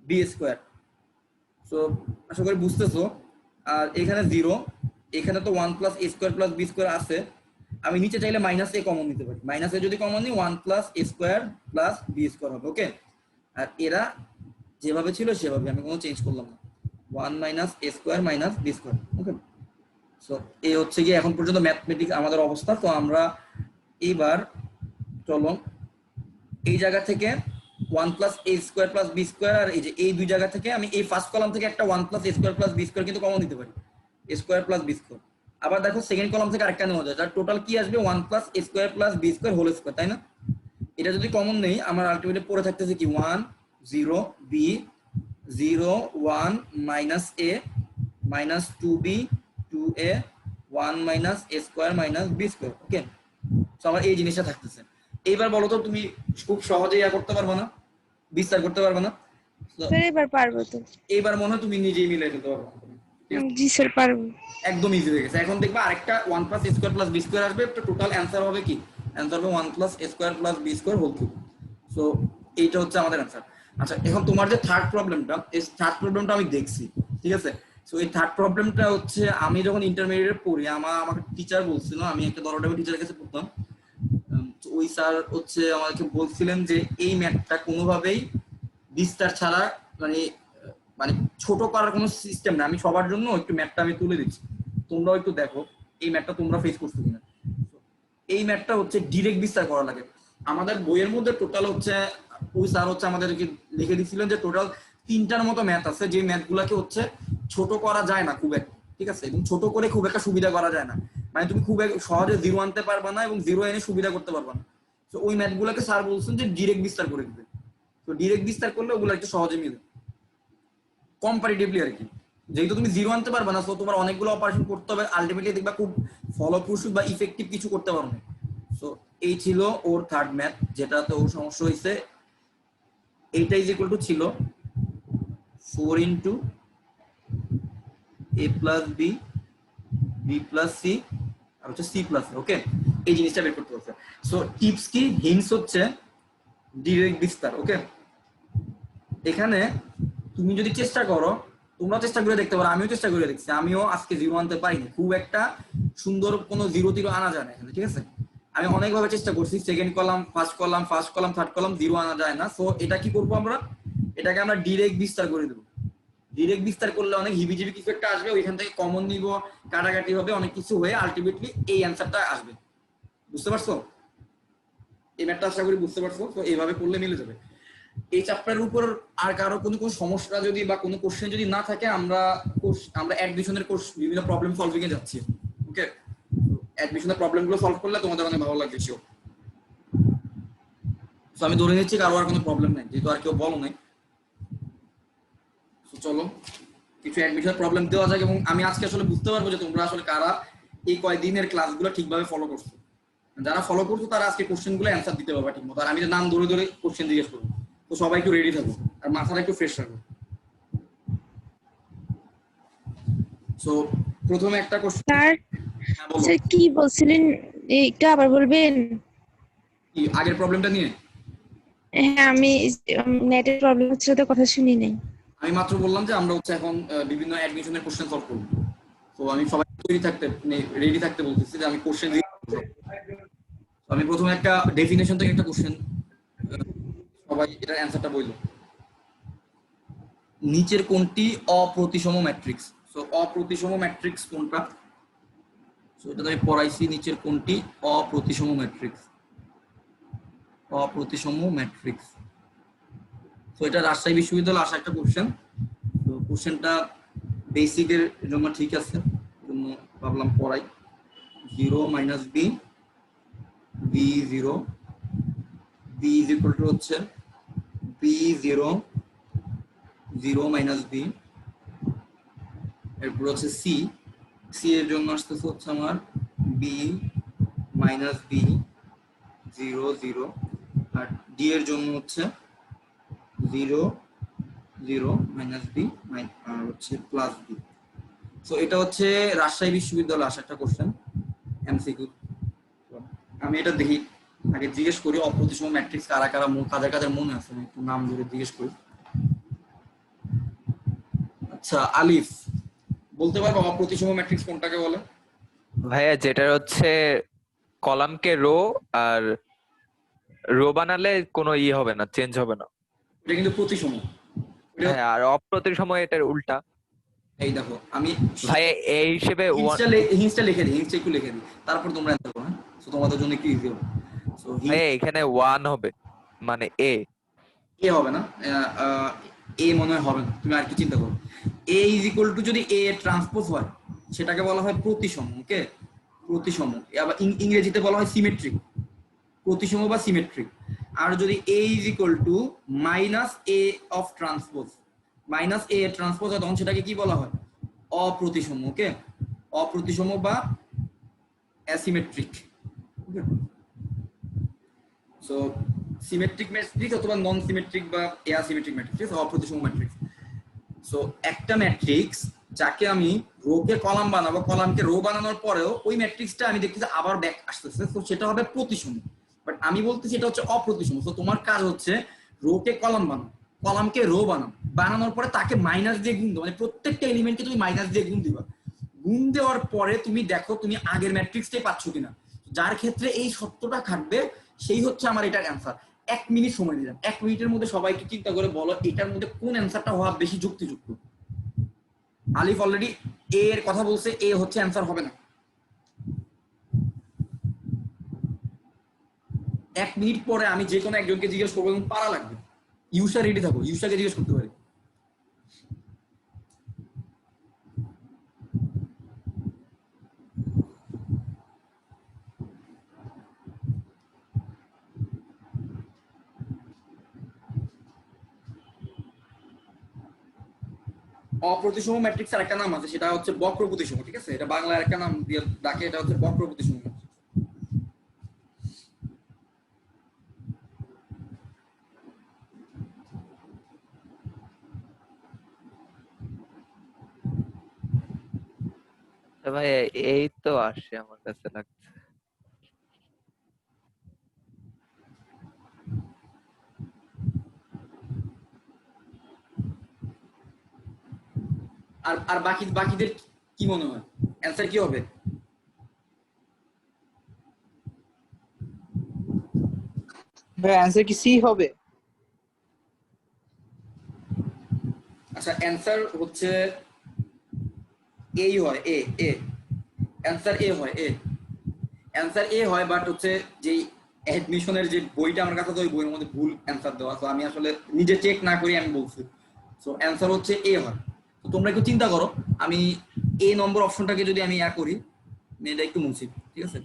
b square. So আশা করি বুঝতেছো। আর এখানে 0, এখানে তো 1 plus a square plus b square আছে। আমি নিচে চাইলে মাইনাস a কমন নিতে পারি। মাইনাস a যদি কমন নিই 1 plus a square plus b square হবে। ওকে, আর এরা যেভাবে ছিল সেভাবে, আমি কোনো চেঞ্জ করলাম না। 1 minus a square minus b square. Okay, so এই হচ্ছে গিয়ে এখন পর্যন্ত ম্যাথমেটিক্স আমাদের অবস্থা। তো আমরা এইবার চলো এই জায়গা থেকে 1 plus a square plus b square, আর এই যে এই দুই জায়গা থেকে আমি এই ফার্স্ট কলাম থেকে একটা 1 plus a square plus b square কিন্তু কমন নিতে পারি, a square plus b square. আবার দেখো সেকেন্ড কলাম থেকে আরেকটা নেওয়া যায়, যার টোটাল কি আসবে 1 plus a square plus b square whole square, তাই না? এটা যদি কমন নেই, আমার আলটিমেটলি পড়ে থাকতেছে কি 1 0 b 0 1 minus a minus 2b 2a 1 minus a square minus b square. Okay, তো আমার এই জিনিসটা থাকতেছে। এইবার বলো তো, তুমি খুব সহজে ইয়া করতে পারবে না, বিস্তার করতে পারবে না? স্যার এবার পারবো তো। এইবার মনে হয় তুমি নিজেই মিলাই ফেলতে পারবে। জি স্যার পারবো। একদম ইজি হয়ে গেছে। এখন দেখবা আরেকটা 1 plus a square plus b square আসবে, তো টোটাল অ্যান্সার হবে কি? অ্যান্সার হবে 1 plus a square plus b square whole cube. So এইটা হচ্ছে আমাদের অ্যান্সার। আচ্ছা, এখন তোমার যে থার্ড প্রবলেমটা, এই থার্ড প্রবলেমটা আমি দেখছি, ঠিক আছে? সো এই থার্ড প্রবলেমটা হচ্ছে আমি যখন ইন্টারমিডিয়েট পড়ি, আমাকে টিচার বলছিল, আমি একটা দরদামি টিচারের কাছে পড়তাম, ওই স্যার হচ্ছে আমাকে বলছিলেন যে এই ম্যাথটা কোনোভাবেই বিস্তার ছাড়া মানে মানে ছোট করার কোনো সিস্টেম না। আমি সবার জন্য একটু ম্যাথটা আমি তুলে দিচ্ছি, তোমরাও একটু দেখো এই ম্যাথটা তোমরা ফেস করছো কিনা। এই ম্যাথটা হচ্ছে ডিরেক্ট বিস্তার করা লাগে। আমাদের বইয়ের মধ্যে টোটাল হচ্ছে, ওই স্যার হচ্ছে আমাদেরকে লিখে দিচ্ছিলেন যে টোটাল 3টার মতো ম্যাথ আছে, যে ম্যাথগুলোকে হচ্ছে ছোট করা যায় না খুব একটা, ঠিক আছে? এবং ছোট করে খুব একটা সুবিধা করা যায় না, মানে তুমি খুব সহজে 0 আনতে পারবা না এবং 0 এনে সুবিধা করতে পারবা না। তো ওই ম্যাথগুলোকে স্যার বলছেন যে ডিরেক্ট বিস্তার করে দিবে। তো ডিরেক্ট বিস্তার করলে ওগুলো একটু সহজে মিলে কম্পারেটিভলি আর কি। যেহেতু তুমি 0 আনতে পারবে না, তো তোমার অনেকগুলো অপারেশন করতে হবে, আলটিমেটলি দেখবা খুব ফলপ্রসূ বা ইফেক্টিভ কিছু করতে পারবে না। সো এই ছিল ওর থার্ড ম্যাথ, যেটাতে ওর সমস্যা হয়েছে। এইটা ইজ ইকুয়াল টু ছিল 4 into a plus b b plus c আর হচ্ছে c প্লাস। ওকে, এই জিনিসটা বের করতে হচ্ছে। সো টিপস কি, হিন্টস হচ্ছে ডিরেক্ট বিস্তার। ওকে, এখানে তুমি যদি চেষ্টা করো, তোমরা চেষ্টা করে দেখতে পারো, আমিও চেষ্টা করে দেখছি, আমিও আজকে 0 আনতে পারিনি, খুব একটা সুন্দর কোনো 0 আনা যায় না এখানে, ঠিক আছে? আমি অনেকভাবে চেষ্টা করছি, second column first column third column 0 আনা যায় না। সো এটা কি করবো আমরা, এটাকে আমরা ডিরেক্ট বিস্তার করে দেবো। ডিরেক্ট বিস্তার করলে অনেক হিবিজিবি কিছু একটা আসবে, ওইখান থেকে কমন নিব, কাটাকাটি হবে, অনেক কিছু হয়ে আলটিমেটলি এই অ্যান্সারটা আসবে। বুঝতে পারছো? এই ম্যাথটা আশা করি বুঝতে পারছো। তো এইভাবে করলে মিলে যাবে। এই চ্যাপ্টারের উপর আর কারো কোনো সমস্যা যদি বা কোনো কোশ্চেন যদি না থাকে, আমরা অ্যাডমিশনের কোর্স বিভিন্ন প্রবলেম সলভিং এ যাচ্ছি। ওকে, অ্যাডমিশনের প্রবলেমগুলো সলভ করলে তোমাদের অনেক ভালো লাগবে। সো আমি ধরে নিচ্ছি কারো আর কোনো প্রবলেম নাই, যেহেতু আর কেউ বলো নাই। চলো কিছু অ্যাডমিশন প্রবলেম দেওয়া যায়, এবং আমি আজকে আসলে বুঝতে পারবো যে তোমরা আসলে কারা এই কয়েকদিনের ক্লাসগুলো ঠিকভাবে ফলো করছো। যারা ফলো করছো তারা আজকে কোশ্চেনগুলো অ্যান্সার দিতে পারবে ঠিক মতো। আর আমি যে নাম ধরে ধরে কোশ্চেন জিজ্ঞেস করবো, তো সবাই একটু রেডি থাকো আর মাথাটা একটু ফ্রেশ রাখো। সো প্রথমে একটা কোশ্চেন, স্যার বলো স্যার কি বলছিলেন একটু আবার বলবেন? কি আগের প্রবলেমটা নিয়ে? হ্যাঁ, আমি নেটের প্রবলেম হচ্ছে তো কথা শুনি নাই। আমি মাত্র বললাম যে আমরা হচ্ছে এখন বিভিন্ন অ্যাডমিশনের কোশ্চেন সলভ করব। তো আমি সবাই রেডি থাকতে বলতেছি যে আমি কোশ্চেন দিয়ে আমি প্রথমে একটা ডেফিনেশন থেকে একটা কোশ্চেন, সবাই এটার অ্যান্সারটা বললো। নিচের কোনটি অপ্রতিসম ম্যাট্রিক্স? সো অপ্রতিসম ম্যাট্রিক্স কোনটা? সো এটা আমি পড়াইছি, নিচের কোনটি অপ্রতিসম ম্যাট্রিক্স? অপ্রতিসম ম্যাট্রিক্স। তো এটা রাজশাহী বিশ্ববিদ্যালয়ে আসা একটা কোশ্চেন। তো কোশ্চেনটা বেসিকের জন্য ঠিক আছে, জন্য ভাবলাম পড়াই। 0 minus B, B 0, B is equal to হচ্ছে বি 0, 0 মাইনাস বি, এরপর হচ্ছে সি, সি এর জন্য আসতেছে হচ্ছে আমার বি মাইনাস বি 0 0, আর ডি এর জন্য হচ্ছে 0 0 মাইনাস বি আর হচ্ছে প্লাস বি। সো এটা হচ্ছে রাজশাহী বিশ্ববিদ্যালয়ে আসা একটা কোশ্চেন এমসিকিউ। আমি এটা দেখি, আগে জিজ্ঞেস করি অপ্রতিসম ম্যাট্রিক্স কারা কারা কাদের কাদের মনে আছে, একটু নাম ধরে জিজ্ঞেস করি। আচ্ছা আলিফ, বলতে পারবো অপ্রতিসম ম্যাট্রিক্স কোনটাকে বলে? ভাইয়া যেটা হচ্ছে কলামকে রো আর রো বানালে কোনো হবে না, চেঞ্জ হবে না। এটা কিন্তু প্রতিসম। হ্যাঁ, আর অপ্রতিসম এটার উল্টা। এই দেখো আমি ভাই এই হিসেবে হিন্টসটা লিখে দিই, হিন্টসটা একটু লিখে দিই, তারপর তোমরা অ্যান্সার করো। হ্যাঁ, সো তোমাদের জন্য একটু ইজি হবে। সো ভাই এখানে 1 হবে, মানে এ এ হবে না, এ মনে হয় হবে না, তুমি আর কি চিন্তা করো। এ ইজ ইকুয়াল টু যদি এ ট্রান্সপোজ হয় সেটাকে বলা হয় প্রতিসম। ওকে, প্রতিসম। আবার ইংরেজিতে বলা হয় সিমেট্রিক, প্রতিসম বা সিমেট্রিক। আর যদি A is equal to minus A of transpose, minus A transpose হয় তখন সেটাকে কি বলা হয়? অপ্রতিসম। ওকে, অপ্রতিসম বা অ্যাসিমেট্রিক। সো সিমেট্রিক ম্যাট্রিক্স অথবা নন সিমেট্রিক বা অ্যাসিমেট্রিক ম্যাট্রিক্স, অপ্রতিসম ম্যাট্রিক্স। সো একটা ম্যাট্রিক্স যাকে আমি রোকে কলাম বানাবো, কলামকে রো বানানোর পরেও ওই ম্যাট্রিক্সটা আমি দেখতেছি আবার ব্যাক আসতেছে, তো সেটা হবে প্রতিসম। বাট আমি বলতেছি এটা হচ্ছে অপ্রতিসম। তো তোমার কাজ হচ্ছে রোকে কলাম বানাও, কলামকে রো বানাও, বানানোর পরে তাকে মাইনাস দিয়ে গুণ দাও, মানে প্রত্যেকটা এলিমেন্টকে তুমি মাইনাস দিয়ে গুণ দিবা। গুণ দেওয়ার পরে তুমি দেখো তুমি আগের ম্যাট্রিক্সটাই পাচ্ছ কিনা। যার ক্ষেত্রে এই সত্যটা খাটবে সেই হচ্ছে আমার এটার অ্যান্সার। 1 মিনিট সময় দিলাম, 1 মিনিটের মধ্যে সবাইকে চিন্তা করে বলো এটার মধ্যে কোন অ্যান্সারটা হওয়া বেশি যুক্তিযুক্ত। আলিফ অলরেডি এ এর কথা বলছে, এ হচ্ছে অ্যান্সার হবে না। 1 মিনিট পরে আমি যে কোনো একজনকে জিজ্ঞেস করবো এবং পারা লাগবে। ইউসা রেডি থাকো, ইউসাকে জিজ্ঞেস করতে পারি। অপ্রতিসম ম্যাট্রিক্সের একটা নাম আছে, সেটা হচ্ছে বক্র প্রতিসম। ঠিক আছে, এটা বাংলার একটা নাম দিয়ে ডাকে, এটা হচ্ছে বক্র প্রতিসম। তো ভাই এই তো আসে আমার কাছে লাগছে। আর আর বাকিদের কি মনে হয় অ্যান্সার কি হবে? ভাই অ্যান্সার কি সি হবে? আচ্ছা অ্যান্সার হচ্ছে এই হয়, এ এ অ্যান্সার এ হয়, অ্যান্সার এ হয়। বাট হচ্ছে যেই অ্যাডমিশনের যে বইটা আমার কাছে, তো ওই বইয়ের মধ্যে ভুল অ্যান্সার দেওয়া, তো আমি আসলে নিজে চেক না করি আমি বলছি। সো অ্যান্সার হচ্ছে এ হয়। তো তোমরা একটু চিন্তা করো, আমি এ নম্বর অপশনটাকে যদি আমি করি, এটা একটু মুছি, ঠিক আছে,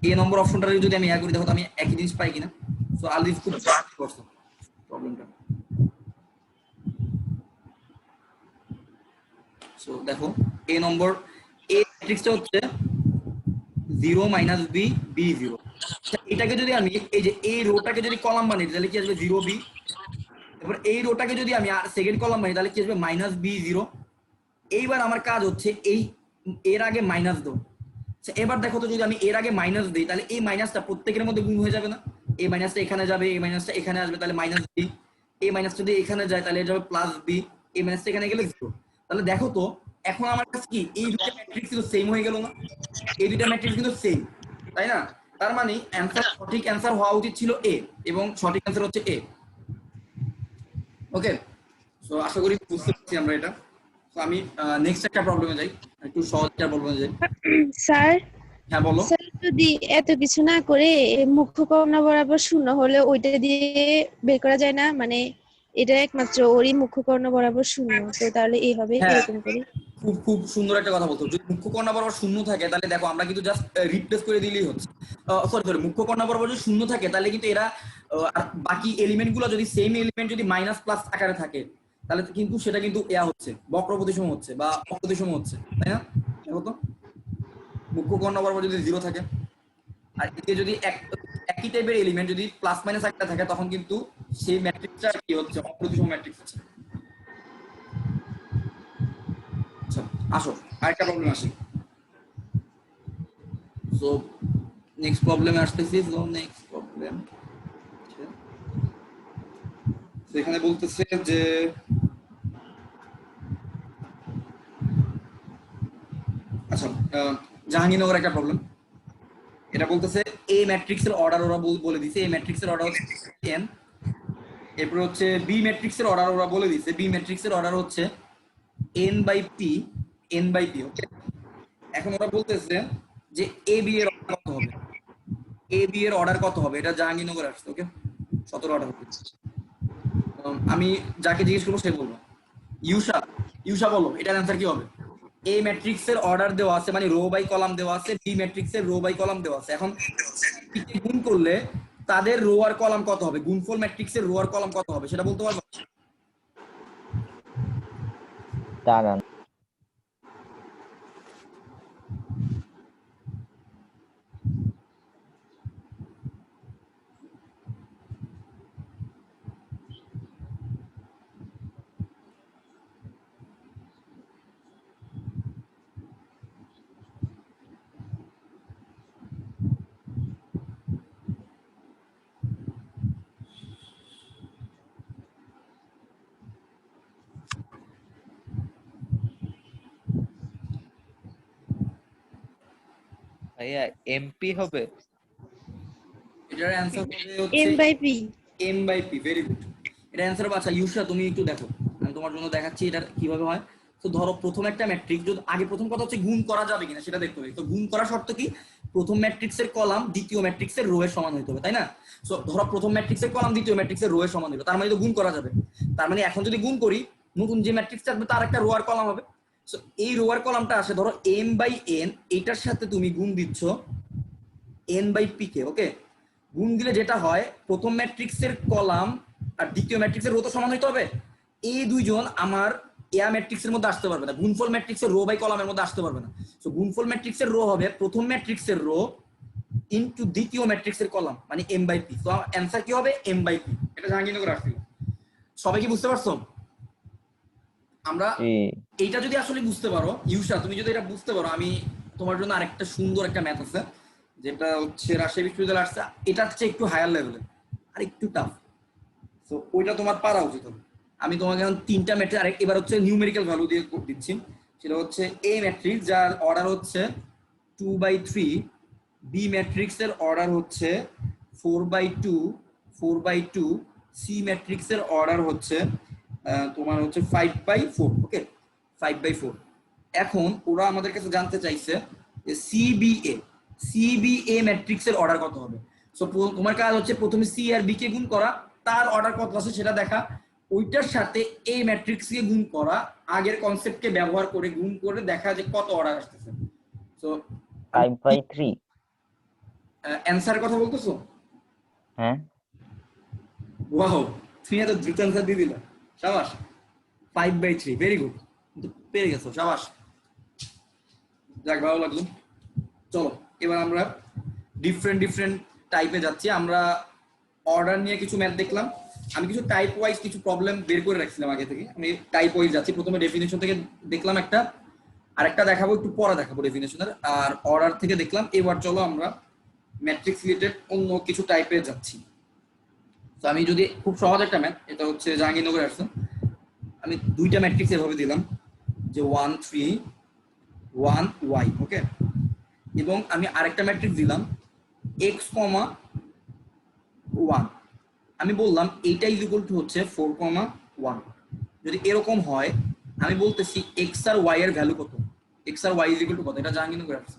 এ নম্বর অপশনটাকে যদি আমি করি, দেখো তো আমি একই জিনিস পাই কিনা। সো আলিফ খুব করছো প্রবলেমটা। সো দেখো এ নম্বর, এ ম্যাট্রিক্সটা হচ্ছে 0 মাইনাস বি বি 0। এটাকে যদি আমি এই যে এই রোটাকে যদি কলাম বানাই তাহলে কি আসবে 0 বি। তারপর এই রোটাকে যদি আমি সেকেন্ড কলাম বানাই তাহলে কি আসবে মাইনাস বি 0। এইবার আমার কাজ হচ্ছে এর আগে মাইনাস দাও। এবার দেখো তো যদি আমি এর আগে মাইনাস দিই তাহলে এই মাইনাসটা প্রত্যেকের মধ্যে গুণ হয়ে যাবে না? এই মাইনাসটা এখানে যাবে, এই মাইনাসটা এখানে আসবে, তাহলে মাইনাস বি। এই মাইনাসটা যদি এখানে যায় তাহলে যাবে প্লাস বি। এই মাইনাসটা এখানে গেলে 0। তাহলে দেখো তো এখন আমার কাছে কি এই দুটো ম্যাট্রিক্স কিন্তু সেম হয়ে গেল না? এই দুটো ম্যাট্রিক্স কিন্তু সেম, তাই না? তার মানে সঠিক অ্যান্সার হওয়া উচিত ছিল এ, এবং সঠিক অ্যান্সার হচ্ছে এ। ওকে, সো আশা করি বুঝতে পারছি আমরা এটা। তো আমি নেক্সট একটা প্রবলেমে যাই, একটু সহজ একটা প্রবলেমে যাই। স্যার হ্যাঁ বলো। স্যার যদি এত কিছু না করে মুখ্য কর্ণ বরাবর শূন্য হলে ওইটা দিয়ে বের করা যায় না? মানে এটা একমাত্র ওরই মুখ্য কর্ণ বরাবর শূন্য, তো তাহলে এই হবে হ্যাঁ, এরকম করে। খুব খুব সুন্দর একটা কথা বলতো। যদি মুখ্য কর্ণ বরাবর শূন্য থাকে তাহলে দেখো আমরা কিন্তু জাস্ট রিপ্লেস করে দিলেই হচ্ছে। সরি, মুখ্য কর্ণ বরাবর যদি শূন্য থাকে তাহলে কিন্তু এরা আর বাকি এলিমেন্ট গুলো যদি সেম এলিমেন্ট যদি মাইনাস প্লাস আকারে থাকে তাহলে কিন্তু সেটা কিন্তু হচ্ছে বক্র প্রতিসম হচ্ছে বা অপ্রতিসম হচ্ছে, তাই না? দেখো তো মুখ্য কর্ণ বরাবর যদি 0 থাকে আর এদিকে যদি একই টাইপের এলিমেন্ট যদি প্লাস মাইনাস একটা থাকে তখন কিন্তু সেই ম্যাট্রিক্সটা কি হচ্ছে? অপ্রতিসম ম্যাট্রিক্স হচ্ছে। আচ্ছা আসো আরেকটা প্রবলেম আসি। সো নেক্সট প্রবলেমে আসতেছি। সো নেক্সট প্রবলেম এখানে বলতেছে যে আচ্ছা জাহাঙ্গীরনগর একটা প্রবলেম। এটা বলতেছে এ ম্যাট্রিক্সের অর্ডার ওরা বলে দিছে, এ ম্যাট্রিক্সের অর্ডার হচ্ছে n। এরপর হচ্ছে বি ম্যাট্রিক্সের অর্ডার ওরা বলে দিছে, বি ম্যাট্রিক্সের অর্ডার হচ্ছে n/p। ওকে, এখন ওরা বলতেছে যে এ বি এর অর্ডার কত হবে, এ বি এর অর্ডার কত হবে? এটা জাহাঙ্গীরনগর আসছে। ওকে, 17 অর্ডার হবে। আমি যাকে জিজ্ঞেস করবো সে বলবো। ইউসা বলো এটার অ্যান্সার কি হবে? এ ম্যাট্রিক্সের অর্ডার দেওয়া আছে, মানে রো বাই কলাম দেওয়া আছে, বি ম্যাট্রিক্সের রো বাই কলাম দেওয়া আছে। এখন গুণ করলে তাদের রো আর কলাম কত হবে? গুণফল ম্যাট্রিক্সের রো আর কলাম কত হবে সেটা বলতে পারবো? দাঁড়ান, ভাইয়া এমপি হবে। এটার অ্যান্সার হবে হচ্ছে m/p। m/p। ভেরি গুড, এটা অ্যান্সার হবে। আচ্ছা ইউসা তুমি একটু দেখো, আমি তোমার জন্য দেখাচ্ছি এটা কিভাবে হয়। তো ধরো প্রথম একটা ম্যাট্রিক্স, যদি আগে প্রথম কথা হচ্ছে গুণ করা যাবে কিনা সেটা দেখতে হবে। তো গুণ করা শর্ত কি? প্রথম ম্যাট্রিক্সের কলাম দ্বিতীয় ম্যাট্রিক্সের রো এর সমান হতে হবে, তাই না? সো ধরো প্রথম ম্যাট্রিক্সের কলাম দ্বিতীয় ম্যাট্রিক্সের রো এর সমান হলো, তার মানে তো গুণ করা যাবে। তার মানে এখন যদি গুণ করি নতুন যে ম্যাট্রিক্সটা আসবে তার একটা রো আর কলাম হবে। সো এই রো আর কলামটা আসে ধরো m/n, এটার সাথে তুমি গুণ দিচ্ছ n/p কে। ওকে, গুণ দিলে যেটা হয় প্রথম ম্যাট্রিক্সের কলাম আর দ্বিতীয় ম্যাট্রিক্সের রো তো সমান হইতে হবে। এই দুইজন আমার এয়া ম্যাট্রিক্সের মধ্যে আসতে পারবে না, গুণফল ম্যাট্রিক্সের রো বাই কলামের মধ্যে আসতে পারবে না। সো গুণফল ম্যাট্রিক্সের রো হবে প্রথম ম্যাট্রিক্সের রো ইনটু দ্বিতীয় ম্যাট্রিক্সের কলাম, মানে m/p। তো অ্যানসার কি হবে? m/p। এটা জাহাঙ্গীরনগর আসছিল। সবাই কি বুঝতে পারছো? আমরা এইটা যদি আসলে বুঝতে পারো, ইউসা তুমি যদি এটা বুঝতে পারো, আমি তোমার জন্য আরেকটা সুন্দর একটা ম্যাথ আছে যেটা হচ্ছে রাজশাহী বিশ্ববিদ্যালয় আসছে, এটা হচ্ছে একটু হায়ার লেভেলে আর একটু টাফ। তো ওইটা তোমার পারা উচিত হবে। আমি তোমাকে এখন 3টা ম্যাট্রিক্স, আরেক এবার হচ্ছে নিউমেরিক্যাল ভ্যালু দিয়ে দিচ্ছি। সেটা হচ্ছে এ ম্যাট্রিক্স যার অর্ডার হচ্ছে 2/3, বি ম্যাট্রিক্সের অর্ডার হচ্ছে 4/2, সি ম্যাট্রিক্সের অর্ডার হচ্ছে তোমার হচ্ছে 5/4। ওকে, 5/4। এখন ওরা আমাদের কাছে জানতে চাইছে যে সিবিএ ম্যাট্রিক্সের অর্ডার কত হবে। সো তোমার কাজ হচ্ছে প্রথমে সি আর বি কে গুণ করা, তার অর্ডার কত আছে সেটা দেখা, ওইটার সাথে এ ম্যাট্রিক্স কে গুণ করা, আগের কনসেপ্টকে ব্যবহার করে গুণ করে দেখা যে কত অর্ডার আসতেছে। সো 5/3। অ্যানসার কথা বলতেছো? হ্যাঁ, ওয়াও, তুমি এত দ্রুত অ্যানসার দিয়ে দিলা, শাবাশ। 5/3, ভেরি গুড, পেরে গেছো, শাবাশ, যাক ভালো লাগলো। চলো এবার আমরা ডিফারেন্ট টাইপে যাচ্ছি। আমরা অর্ডার নিয়ে কিছু ম্যাথ দেখলাম, আমি কিছু টাইপ ওয়াইজ কিছু প্রবলেম বের করে রাখছিলাম আগে থেকে, আমি টাইপ ওয়াইজ যাচ্ছি। প্রথমে ডেফিনেশন থেকে দেখলাম একটা, আরেকটা দেখাবো একটু পরে দেখাবো ডেফিনেশনের, আর অর্ডার থেকে দেখলাম। এবার চলো আমরা ম্যাট্রিক্স রিলেটেড অন্য কিছু টাইপে যাচ্ছি। তো আমি যদি খুব সহজ একটা ম্যাথ, এটা হচ্ছে জাহাঙ্গীরনগর আসছে, আমি দুইটা ম্যাট্রিক্স এভাবে দিলাম যে 1 3 1 y, ওকে, এবং আমি আরেকটা ম্যাট্রিক্স দিলাম x, 1। আমি বললাম এইটা ইজ ইকুয়াল টু হচ্ছে 4, 1। যদি এরকম হয় আমি বলতেছি x আর y এর ভ্যালু কত, x আর y ইজ ইকুয়াল টু কত, এটা জাহাঙ্গীরনগর আসছে।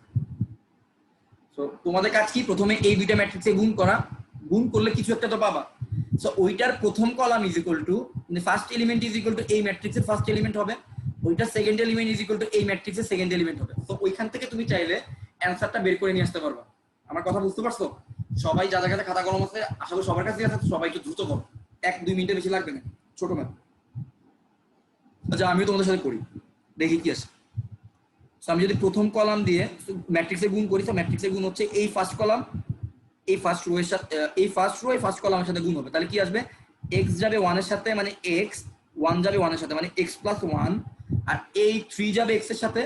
সো তোমাদের কাজ কি, প্রথমে এই দুইটা ম্যাট্রিক্সে গুণ করা, গুণ করলে কিছু একটা তো পাবা। সো ওইটার প্রথম কলাম ইজ ইকুয়াল টু, মানে first element is equal two এই ম্যাট্রিক্সের ফার্স্ট এলিমেন্ট হবে, ওইটার second element is equal two এই ম্যাট্রিক্সের সেকেন্ড এলিমেন্ট হবে। তো ওইখান থেকে তুমি চাইলে অ্যানসারটা বের করে নিয়ে আসতে পারবা। আমার কথা বুঝতে পারছো? সবাই যাদের কাছে খাতা কলম আছে, আশা করি সবার কাছে আছে, সবাই একটু দ্রুত করো, 1-2 মিনিটের বেশি লাগবে না, ছোট ম্যাথ। আচ্ছা আমিও তোমাদের সাথে করি, দেখি কি আসে। আমি যদি প্রথম কলাম দিয়ে ম্যাট্রিক্সে গুণ করি, তো ম্যাট্রিক্সে গুণ হচ্ছে এই ফার্স্ট কলাম, এই ফার্স্ট রো এর সাথে, এই ফার্স্ট রো এই ফার্স্ট কলামের সাথে গুণ হবে। তাহলে কি আসবে, x যাবে 1 এর সাথে মানে x, 1 যাবে 1 এর সাথে মানে x + 1, আর এই 3 যাবে x এর সাথে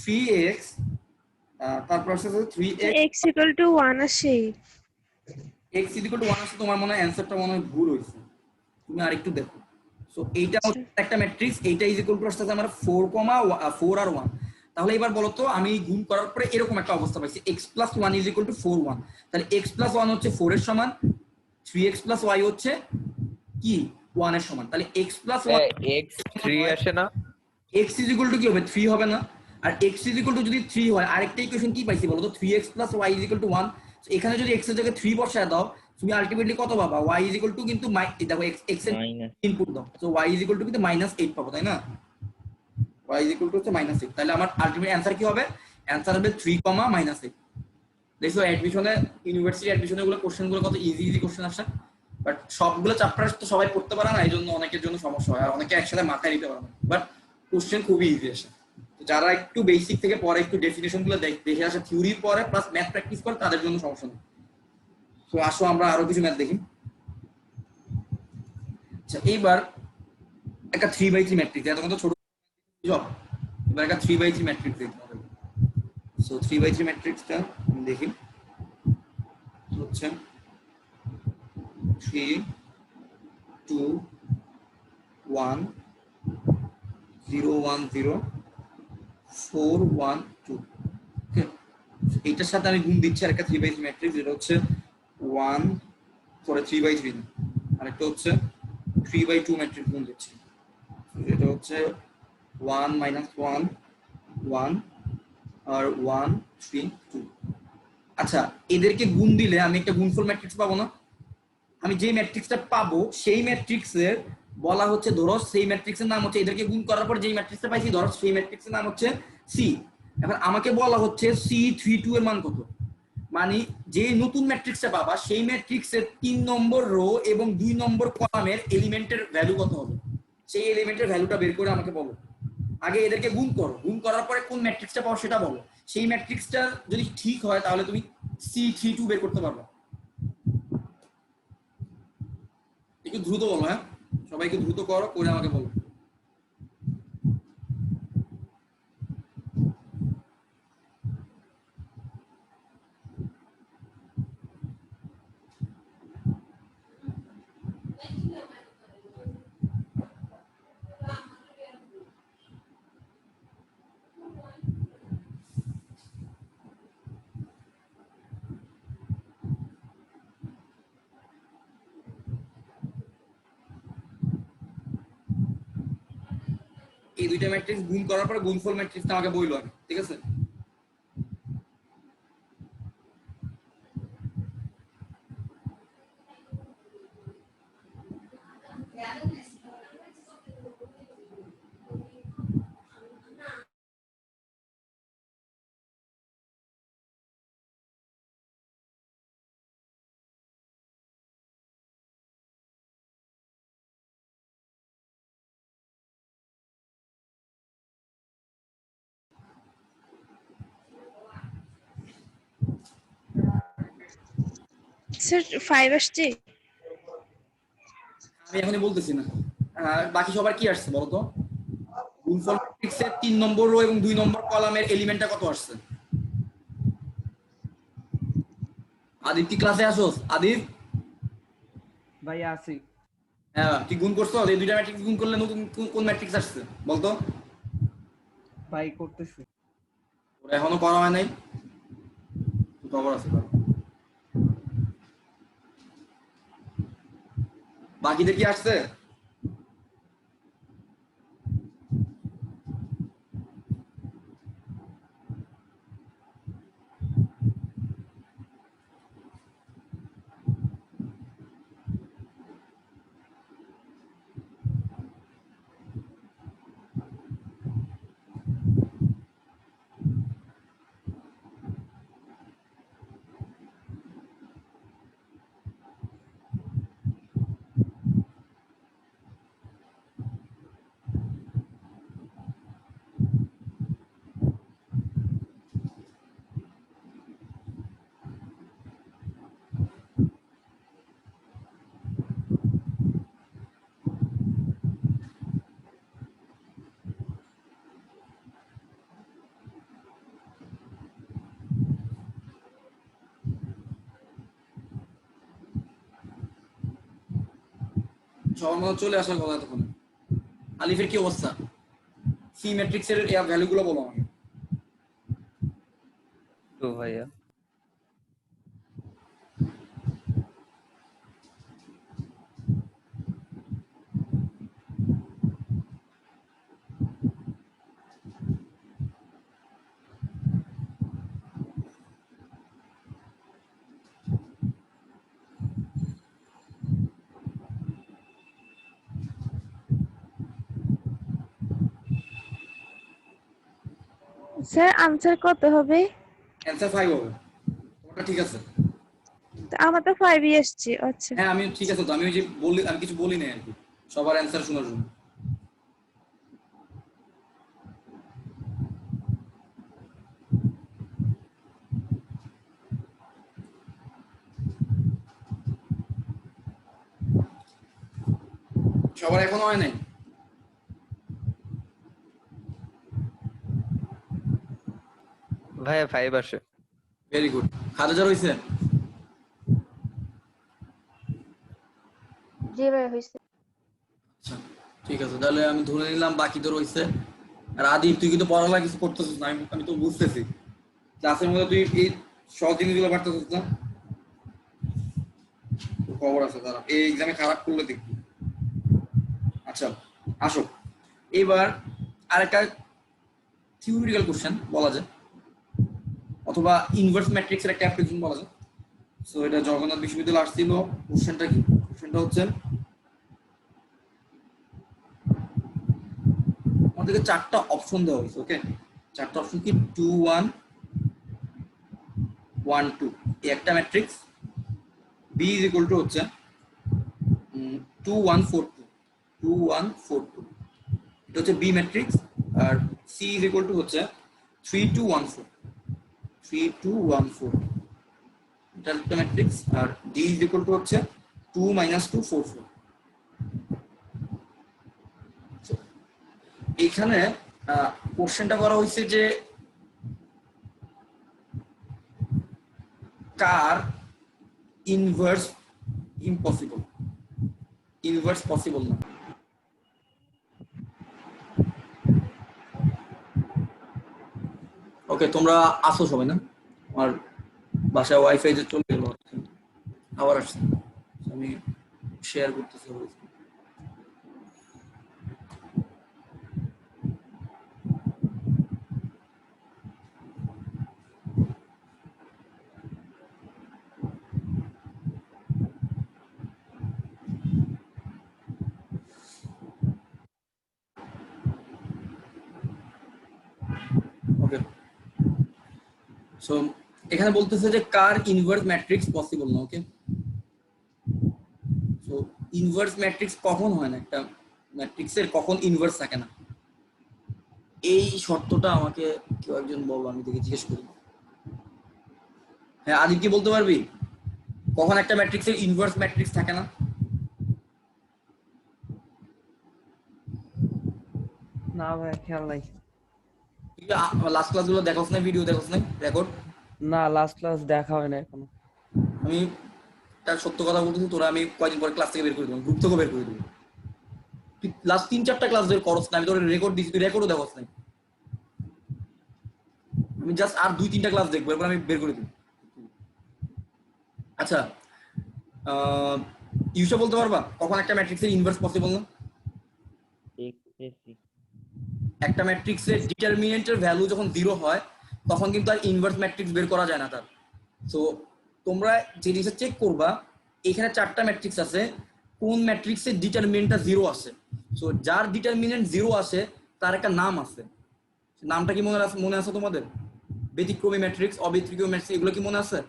3x, তারপর আসছে 3x x equal to 1 আসে। x = 1 আসছে। তোমার মনে হয় অ্যানসারটা মনে হয় ভুল হয়েছে, তুমি আরেকটু দেখো। সো এইটা হচ্ছে একটা ম্যাট্রিক্স, এইটা ইজ ইকুয়াল টু আসছে আমার 4 আর 1। তাহলে এবার বলো তো, আমি গুণ করার পরে এরকম একটা অবস্থা পাইছি, x + 1 = 4 1। তাহলে x + 1 হচ্ছে 4 এর সমান, 3x + y হচ্ছে কি 1 এর সমান। তাহলে x + 1 x 3 আসে না? x = কি হবে, 3 হবে না? আর x = যদি 3 হয়, আরেকটা ইকুয়েশন কি পাইছি বলো তো, 3x + y = 1। এখানে যদি x এর জায়গায় 3 বসায় দাও, তুমি আলটিমেটলি কত পাবা, y = কিন্তু দেখো x এর ইনপুট দাও, সো y = কিন্তু -8 পাবো, তাই না? y = হচ্ছে -8। তাহলে আমার আলটিমেট অ্যানসার কি হবে, অ্যানসার হবে 3, -8। দেখো অ্যাডমিশনে, ইউনিভার্সিটি অ্যাডমিশনে গুলো কোশ্চেন গুলো কত ইজি ইজি কোশ্চেন আসে, বাট সবগুলো চ্যাপ্টার তো সবাই পড়তে পারে না, এই জন্য অনেকের জন্য সমস্যা হয়, আর অনেকে একসাথে মাথায় নিতে পারে না, বাট কোশ্চেন খুবই ইজি আসে। যারা একটু বেসিক থেকে পরে, একটু ডেফিনেশন গুলো দেখে আসে, থিওরি পরে প্লাস ম্যাথ প্র্যাকটিস করে, তাদের জন্য সমস্যা নেই। তো আসো আমরা আরো কিছু ম্যাথ দেখি। আচ্ছা এইবার একটা 3/3 ম্যাট্রিক্স, এত কত ছোট জব, এবার একটা 3/3 ম্যাট্রিক্স দেখতে হবে। সো 3/3 ম্যাট্রিক্সটা আমি দেখি, হচ্ছে 3 2 1 0 1 0 4 1 2। ওকে, এইটার সাথে আমি গুণ দিচ্ছি আরেকটা 3/3 ম্যাট্রিক্স, যেটা হচ্ছে 1 পরে 3/3, আরেকটা হচ্ছে 3/2 ম্যাট্রিক্স গুণ দিচ্ছি, এটা হচ্ছে 1 -1 1 আর 1 3 2। আচ্ছা এদেরকে গুণ দিলে আমি একটা গুণফল ম্যাট্রিক্স পাবো না? আমি যে ম্যাট্রিক্সটা পাবো সেই ম্যাট্রিক্সের বলা হচ্ছে, ধরো সেই ম্যাট্রিক্সের নাম হচ্ছে, এদেরকে গুণ করার পর যেই ম্যাট্রিক্সটা পাইছি ধরো সেই ম্যাট্রিক্সের নাম হচ্ছে সি। এখন আমাকে বলা হচ্ছে C32 এর মান কত, মানে যে নতুন ম্যাট্রিক্সটা পাবা সেই ম্যাট্রিক্সের 3 নম্বর রো এবং 2 নম্বর কলামের এলিমেন্টের ভ্যালু কত হবে, সেই এলিমেন্টের ভ্যালুটা বের করে আমাকে বলো। আগে এদেরকে গুণ করো, গুণ করার পরে কোন ম্যাট্রিক্সটা পাও সেটা বলো, সেই ম্যাট্রিক্সটা যদি ঠিক হয় তাহলে তুমি C32 বের করতে পারবে। একটু দ্রুত বলো, হ্যাঁ সবাইকে দ্রুত করো, করে আমাকে বলো। এই দুইটা ম্যাট্রিক্স গুণ করার পরে গুণফল ম্যাট্রিক্সটা আমাকে বইলো আগে, ঠিক আছে? স্যার 5 আসছে। আমি এখনই বলতেছি না। বাকি সবার কি আসছে বলতো? গুণফল ম্যাট্রিক্সের 3 নম্বর রো এবং 2 নম্বর কলামের এলিমেন্টটা কত আসছে? আদিব কি ক্লাসে আসোস? আদিব, ভাই আসি। হ্যাঁ তুই গুণ করছো, এই দুইটা ম্যাট্রিক্স গুণ করলে নতুন কোন ম্যাট্রিক্স আসছে বলতো? ভাই করতেছি। ওরা এখনো করা হয় নাই, খবর আছে। বাকিদের কি আসছে? সবার মতো চলে আসার কথা তখন। আলিফের কি অবস্থা? সি ম্যাট্রিক্সের ভ্যালুগুলো বলো আমাকে। 2 ভাইয়া। স্যার আনসার কত হবে? অ্যান্সার 5 হবে। তোমারটা ঠিক আছে? আমার তো 5ই আসছে। আচ্ছা হ্যাঁ আমি ঠিক আছে তো, আমি ওই যে বলি, আমি কিছু বলি নাই আর কি, সবার অ্যান্সার শোনার জন্য। সবার এখনো হয় নাই? ভাইয়া 5 আসে। Very good. খালেজা রইছে? জি ভাই হয়েছে। আচ্ছা ঠিক আছে, তাহলে আমি ধরে নিলাম বাকি তো রইছে। আর আদিব তুই কিন্তু পড়ালেখা কিছু করতেছিস না, আমি তো বুঝতেছি। ক্লাসের মধ্যে তুই এই সহজ জিনিসগুলো পারতেছিস না। তোর খবর আছে, তারা এই এক্সামে খারাপ করলে দেখবি। আচ্ছা আসো, এবার আরেকটা থিওরিটিক্যাল কোশ্চেন বলা যায়, অথবা ইনভার্স ম্যাট্রিক্সের একটা অ্যাপ্লিকেশন বলা যায়। সো এটা জগন্নাথ বিশ্ববিদ্যালয়ে আসছিল। কোশ্চেনটা কি? কোশ্চেনটা হচ্ছে আমাদেরকে 4টা অপশন দেওয়া হয়েছে। ওকে, 4টা অপশন কি? 2 1 1 2 এই একটা matrix. B is equal to হচ্ছে 2 1 4 2 2 1 4 2, এটা হচ্ছে বি ম্যাট্রিক্স। আর সি ইজ ইকুয়াল টু হচ্ছে 3 2 1 4 3 2 1 4, এটা একটা ম্যাট্রিক্স। আর ডি ইজ ইকুয়াল টু হচ্ছে 2 - 2 4 4। এখানে কোশ্চেনটা করা হয়েছে যে কার ইনভার্স ইম্পসিবল, ইনভার্স পসিবল না। ওকে, তোমরা আসো সবাই না? আমার বাসায় ওয়াইফাই যে চলে গেল, আবার আসছে, আমি শেয়ার করতেছি। ওকে, সো এখানে বলতেছে যে কার ইনভার্স ম্যাট্রিক্স পসিবল না। ওকে, সো ইনভার্স ম্যাট্রিক্স কখন হয় না, একটা ম্যাট্রিক্সের কখন ইনভার্স থাকে না, এই শর্তটা আমাকে কেউ একজন বলো, আমি দেখে জিজ্ঞেস করি। হ্যাঁ আদিব, কি বলতে পারবি কখন একটা ম্যাট্রিক্সের ইনভার্স ম্যাট্রিক্স থাকে না? না ভাই খেয়াল নাই। লাস্ট ক্লাসগুলো দেখোস না, ভিডিও দেখোস না, রেকর্ড? না লাস্ট ক্লাস দেখা হয় না এখনো। আমি তার সত্য কথা বলতেছি, তোরা আমি কয়দিন পরে ক্লাস থেকে বের করে দেবো, গ্রুপ থেকে বের করে দেবো। লাস্ট 3-4টা ক্লাস বের করস না, আমি তোর রেকর্ড দিচ্ছি, তুই রেকর্ডও দেখোস না। আমি জাস্ট আর 2-3টা ক্লাস দেখবো, এরপর আমি বের করে দেবো। আচ্ছা, ইউসা বলতে পারবা কখন একটা ম্যাট্রিক্সের ইনভার্স পসিবল না? দেখতেছি। একটা ম্যাট্রিক্সের ডিটারমিনেন্টের ভ্যালু যখন 0 হয় তখন কিন্তু আর ইনভার্স ম্যাট্রিক্স বের করা যায় না তার। সো তোমরা যে জিনিসটা চেক করবা, এখানে 4টা ম্যাট্রিক্স আছে, কোন ম্যাট্রিক্সের ডিটারমিনেন্টটা 0 আসে। সো যার ডিটারমিনেন্ট 0 আসে তার একটা নাম আছে, নামটা কি মনে আছে তোমাদের? ব্যতিক্রমী ম্যাট্রিক্স, অব্যতিক্রমী ম্যাট্রিক্স, এগুলো কি মনে আছে?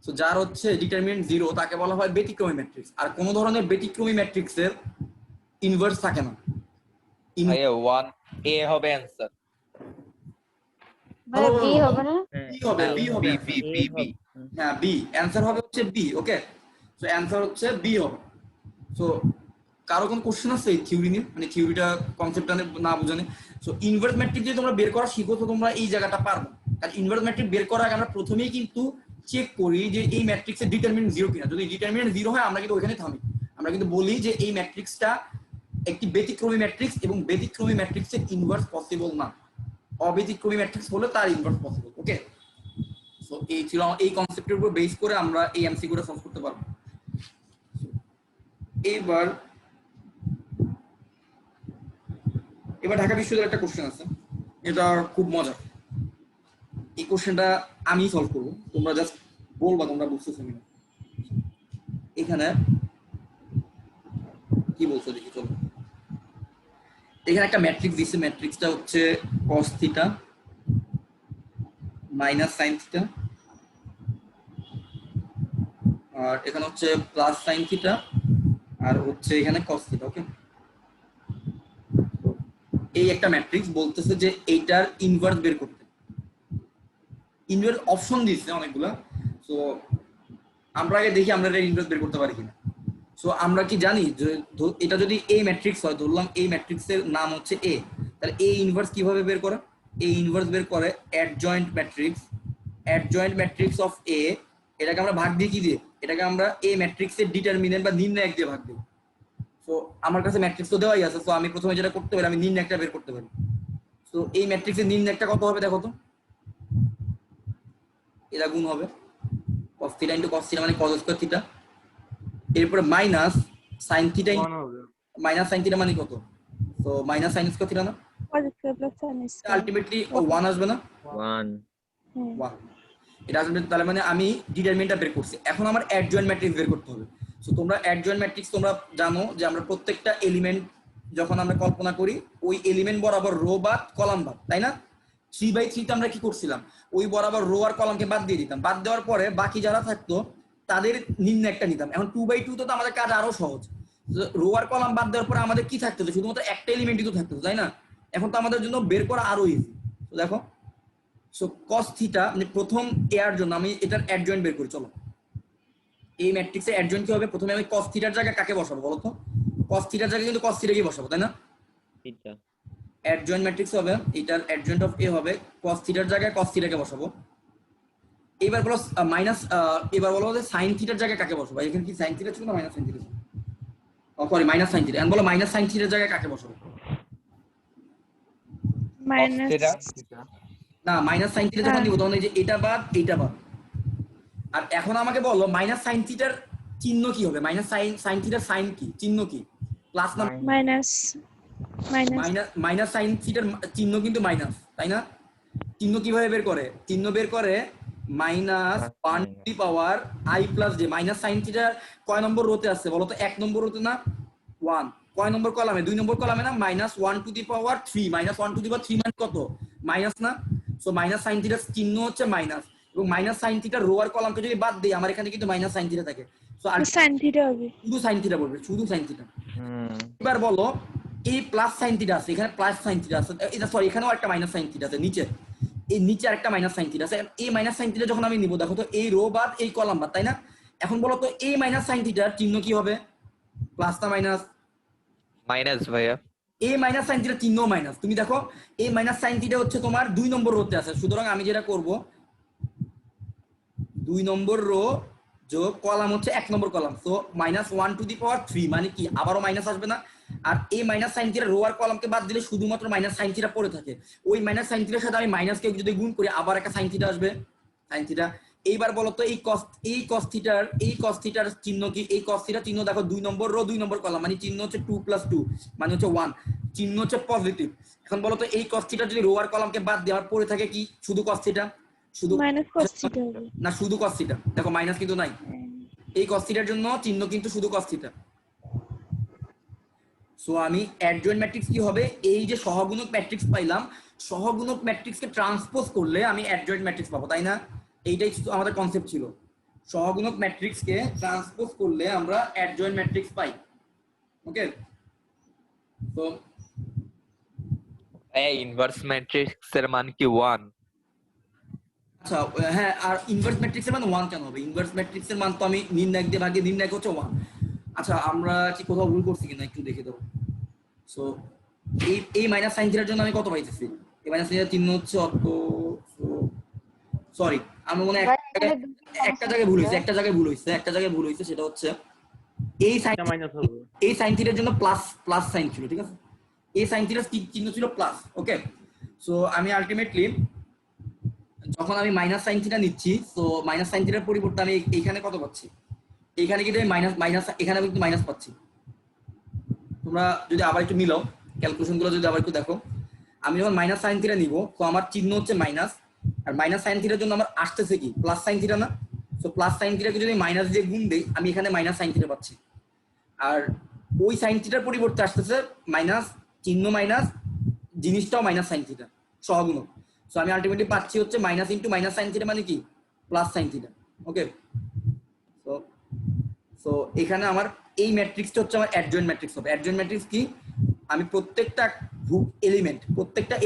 সো যার হচ্ছে ডিটারমিনেন্ট 0 তাকে বলা হয় ব্যতিক্রমী ম্যাট্রিক্স। আর কোন ধরনের ব্যতিক্রমী ম্যাট্রিক্সের ইনভার্স থাকে না। ভাইয়া 1A হবে অ্যান্সার। ভাই বি হবে না? বি হবে, বি হবে। বি। হ্যাঁ বি অ্যান্সার হবে হচ্ছে বি। ওকে, সো অ্যান্সার হচ্ছে বি হবে। সো কারো কোন কোশ্চেন আছে এই থিওরি নিয়ে, মানে থিওরিটা কনসেপ্টটা না বুঝানে? সো ইনভার্স ম্যাট্রিক্স যদি তোমরা বের করা শিখো তো তোমরা এই জায়গাটা পারবে। কারণ ইনভার্স ম্যাট্রিক্স বের করার আগে আমরা প্রথমেই কিন্তু চেক করি যে এই ম্যাট্রিক্সের ডিটারমিনেন্ট 0 কিনা। যদি ডিটারমিনেন্ট 0 হয় আমরা কিন্তু ওইখানে থামি, আমরা কিন্তু বলি যে এই ম্যাট্রিক্সটা একটি ব্যতিক্রমী ম্যাট্রিক্স এবং ব্যতিক্রমী ম্যাট্রিক্সের ইনভার্স পসিবল না। অব্যতিক্রমী ম্যাট্রিক্স হলে তার ইনভার্স পসিবল। ওকে, সো এই ছিল, এই কনসেপ্টের উপর বেস করে আমরা এই এমসিকিউটা সলভ করতে পারবো। এবার ঢাকা বিশ্ববিদ্যালয়ের একটা কোশ্চেন আছে, এটা খুব মজা। এই কোশ্চেনটা আমি সলভ করবো, তোমরা জাস্ট বলবা তোমরা বুঝতেছো কিনা। এখানে কি বলছো দেখি, চলো। এখানে একটা ম্যাট্রিক্স দিচ্ছে, ম্যাট্রিক্সটা হচ্ছে cos theta minus sine theta, আর এখানে হচ্ছে প্লাস সাইন থিটা, আর হচ্ছে এখানে cos থিটা। ওকে, এই একটা ম্যাট্রিক্স বলতেছে যে এইটার ইনভার্স বের করতে। ইনভার্স অপশন দিচ্ছে অনেকগুলা, সো আমরা আগে দেখি আমরা এর ইনভার্স বের করতে পারি কিনা। সো আমরা কি জানি যে এটা যদি এ ম্যাট্রিক্স হয়, ধরলাম এই ম্যাট্রিক্সের নাম হচ্ছে এ, তাহলে এ ইনভার্স কিভাবে বের করে? এ ইনভার্স বের করে অ্যাডজয়েন্ট ম্যাট্রিক্স অফ এ। এটাকে আমরা ভাগ দিই কি দিয়ে? এটাকে আমরা এ ম্যাট্রিক্সের ডিটারমিনেন্ট বা নির্ণায়ক দিয়ে ভাগ দিই। সো আমার কাছে ম্যাট্রিক্স তো দেওয়াই আছে, সো আমি প্রথমে যেটা করতে পারি আমি নির্ণায়কটা বের করতে পারি। সো এই ম্যাট্রিক্সের নির্ণায়কটা কত হবে দেখো তো? এটা গুণ হবে cos theta into cos theta মানে cos স্কয়ার থিটা, এরপরে minus sin theta, minus sin theta মানে কত? তো মাইনাস sin স্কয়ার থিটা না, cos square plus sin square. Ultimately 1 আসবে না? 1 1 এটা আসবে। তাহলে মানে আমি ডিটারমিনেন্টটা বের করছি, এখন আমার অ্যাডজয়েন্ট ম্যাট্রিক্স বের করতে হবে। সো তোমরা অ্যাডজয়েন্ট ম্যাট্রিক্স তোমরা জানো যে আমরা প্রত্যেকটা এলিমেন্ট যখন আমরা কল্পনা করি ওই এলিমেন্ট বরাবর রো বাদ কলাম বাদ, তাই না? 3/3 তে আমরা কি করছিলাম, ওই বরাবর রো আর কলামকে বাদ দিয়ে দিতাম, বাদ দেওয়ার পরে বাকি যারা থাকতো তাদের নির্ণায়কটা নিতাম। এখন 2/2 তো আমাদের কাজ আরো সহজ, রো আর কলাম বাদ দেওয়ার পরে আমাদের কি থাকতো, শুধুমাত্র একটা এলিমেন্টই তো থাকতো, তাই না? এখন তো আমাদের জন্য বের করা আরো ইজি। তো দেখো, সো cos থিটা মানে প্রথম এ এর জন্য আমি এটার অ্যাডজয়েন্ট বের করি। চলো, এই ম্যাট্রিক্সের অ্যাডজয়েন্ট কি হবে? প্রথমে আমি cos থিটার জায়গায় কাকে বসাবো বলো তো? cos থিটার জায়গায় কিন্তু cos থিটাকে বসাবো, তাই না? থিটা অ্যাডজয়েন্ট ম্যাট্রিক্স হবে, এটার অ্যাডজয়েন্ট অফ এ হবে, cos থিটার জায়গায় cos থিটাকে বসাবো। এবার বলো মাইনাস, এবার বলো যে sin থিটার জায়গায় কাকে বসাবো? এখানে কি sin থিটা ছিল না মাইনাস sin থিটা ছিল? Sorry minus sin theta. এখন বলো মাইনাস sin থিটার জায়গায় কাকে বসাবো? Minus না, মাইনাস sin থিটা যখন দিব তখন এই যে এটা বাদ এইটা বাদ। আর এখন আমাকে বলো মাইনাস sin থিটার চিহ্ন কি হবে? মাইনাস sin থিটার সাইন কি, চিহ্ন কি? প্লাস না minus মাইনাস sin থিটার চিহ্ন কিন্তু মাইনাস, তাই না? চিহ্ন কিভাবে বের করে? চিহ্ন বের করে minus 1 to the power i plus j। Minus sin থিটার কয় নম্বর রোতে আছে বলো তো? 1 নম্বর রোতে না? 1 কয় নম্বর কলামে? 2 নম্বর কলামে না? Minus 1 to the power 3, minus 1 to the power 3 মানে কত? মাইনাস না? সো মাইনাস sin থিটার চিহ্ন হচ্ছে মাইনাস, এবং মাইনাস sin থিটার রো আর কলামকে যদি বাদ দেই আমার এখানে কিন্তু মাইনাস sin থিটা থাকে। সো sin theta হবে, শুধু sin থিটা বলবে, শুধু sin থিটা। এবার বলো এই প্লাস sin থিটা আছে, এখানে প্লাস sin থিটা আছে, এটা সরি এখানেও একটা মাইনাস sin থিটা আছে নিচে, এই নিচে আরেকটা মাইনাস sin থিটা আছে। এই মাইনাস sin থিটা যখন আমি নিব দেখো তো এই রো বাদ এই কলাম বাদ, তাই না? এখন বলো তো এই মাইনাস sin থিটার চিহ্ন কি হবে? প্লাস না মাইনাস? মাইনাস ভাইয়া। এ মাইনাস সাইন থিটা চিহ্ন মাইনাস, তুমি দেখো এ মাইনাস সাইন থিটা হচ্ছে তোমার 2 নম্বর রোতে আছে, সুতরাং আমি যেটা করব 2 নম্বর রো যোগ কলাম হচ্ছে 1 নম্বর কলাম, সো -1⁻³ মানে কি আবারও মাইনাস আসবে না, আর এই মাইনাস সাইন থিটা রো আর কলামকে বাদ দিলে শুধুমাত্র মাইনাস সাইন থিটা পড়ে থাকে, ওই মাইনাস সাইন থিটার সাথে আমি মাইনাসকে যদি গুণ করি আবার একটা সাইন থিটা আসবে, সাইন থিটা। এইবার বলো তো এই cos থিটার চিহ্ন কি, এই cos থিটার চিহ্ন দেখো 2 নম্বর রো 2 নম্বর কলাম, মানে চিহ্ন হচ্ছে 2 + 2 মানে হচ্ছে 1, চিহ্ন হচ্ছে পজিটিভ। এখন বলো তো এই cos থিটা যদি রো আর কলামকে বাদ দিয়ে আমার পড়ে থাকে কি শুধু cos থিটা, শুধু মাইনাস cos থিটা হবে। না শুধু cos থিটা, দেখো মাইনাস কিন্তু নাই, এই cos থিটার জন্য চিহ্ন কিন্তু শুধু cos থিটা। সো আমি অ্যাডজয়েন্ট ম্যাট্রিক্স কি হবে, এই যে সহগুণক ম্যাট্রিক্স পাইলাম, সহগুণক ম্যাট্রিক্সকে ট্রান্সপোজ করলে আমি অ্যাডজয়েন্ট ম্যাট্রিক্স পাবো, তাই না? এইটাই আমাদের কনসেপ্ট ছিল, সহগুণক ম্যাট্রিক্সকে ট্রান্সপোজ করলে আমরা অ্যাডজয়েন্ট ম্যাট্রিক্স পাই। ওকে, তো ইনভার্স ম্যাট্রিক্স এর মান কি 1? আচ্ছা হ্যাঁ, আর ইনভার্স ম্যাট্রিক্সের মান 1 কেন হবে? ইনভার্স ম্যাট্রিক্সের মান তো আমি নির্ণায়ক দিয়ে ভাগে, নির্ণায়ক হচ্ছে 1। আচ্ছা আমরা কি কোথাও ভুল করছি কিনা একটু দেখে দেবো। সো এই মাইনাস সাইন থিটার জন্য আমি কত পাইতেছি, এই মাইনাস সাইন থিটার চিহ্ন হচ্ছে অত, সরি আমার মনে হয় একটা জায়গায় ভুল হয়েছে, একটা জায়গায় ভুল হয়েছে, সেটা হচ্ছে এই সাইন মাইনাস হবে। এই সাইন থিটার জন্য প্লাস সাইন ছিল, ঠিক আছে, এই সাইন থিটার চিহ্ন ছিল প্লাস। ওকে, সো আমি আলটিমেটলি যখন আমি মাইনাস সাইন থিটা নিচ্ছি, তো মাইনাস সাইন থিটার পরিবর্তে আমি এইখানে কত পাচ্ছি, এইখানে কিন্তু মাইনাস এখানে কিন্তু মাইনাস পাচ্ছি। তোমরা যদি আবার একটু মিলাও ক্যালকুলেশন গুলো, যদি আবার একটু দেখো, আমি যখন মাইনাস সাইন থিটা নিব তো আমার চিহ্ন হচ্ছে মাইনাস, আর মাইনাস সাইন থিটার জন্য আমার আসতেছে কি প্লাস সাইন থিটা না, সো প্লাস সাইন থিটাকে যদি মাইনাস দিয়ে গুণ দেই আমি এখানে মাইনাস সাইন থিটা পাচ্ছি, আর ওই সাইন থিটার পরিবর্তে আসতেছে মাইনাস, চিহ্ন মাইনাস, জিনিসটাও মাইনাস সাইন থিটা সহগুণক। সো আমি আলটিমেটলি পাচ্ছি হচ্ছে minus into minus sine theta মানে কি প্লাস সাইন থিটা। ওকে, সো এখানে আমার এই ম্যাট্রিক্সটা হচ্ছে আমার অ্যাডজয়েন্ট ম্যাট্রিক্স হবে। অ্যাডজয়েন্ট ম্যাট্রিক্স কি, আমি প্রত্যেকটা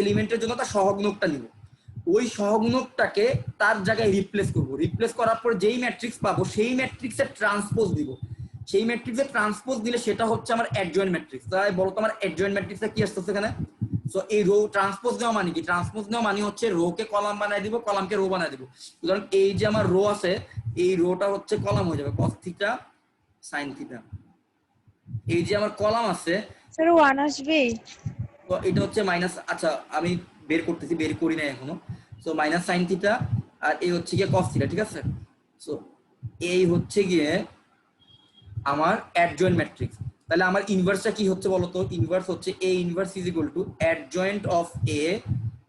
এলিমেন্টের জন্য তার সহগুণকটা নিব, ওই সহগুণকটাকে তার জায়গায় রিপ্লেস করব, রিপ্লেস করার পর যেই ম্যাট্রিক্স পাবো সেই ম্যাট্রিক্সের ট্রান্সপোজ দিব, সেই ম্যাট্রিক্সের ট্রান্সপোজ দিলে সেটা হচ্ছে আমার অ্যাডজয়েন্ট ম্যাট্রিক্স। তাই বলো তো আমার অ্যাডজয়েন্ট ম্যাট্রিক্সটা কি আসতেছে এখানে? সো এই রো ট্রান্সপোজ দেওয়া মানে কি, ট্রান্সপোজ দেওয়া মানে হচ্ছে রো কে কলাম বানায় দিব, কলামকে রো বানায় দিব। সুতরাং এই যে আমার রো আছে, এই রোটা হচ্ছে কলাম হয়ে যাবে cos থিটা sin থিটা। এই যে আমার কলাম আছে স্যার 1 আসবে, তো এটা হচ্ছে মাইনাস, আচ্ছা আমি বের করতেছি, বের করি না এখনো। সো মাইনাস সাইন থিটা আর এই হচ্ছে গিয়ে cos থিটা, ঠিক আছে? সো এই হচ্ছে গিয়ে আমার অ্যাডজয়েন্ট ম্যাট্রিক্স। তাহলে আমার ইনভার্সটা কি হচ্ছে বলো তো? ইনভার্স হচ্ছে a inverse is equal to adjoint of a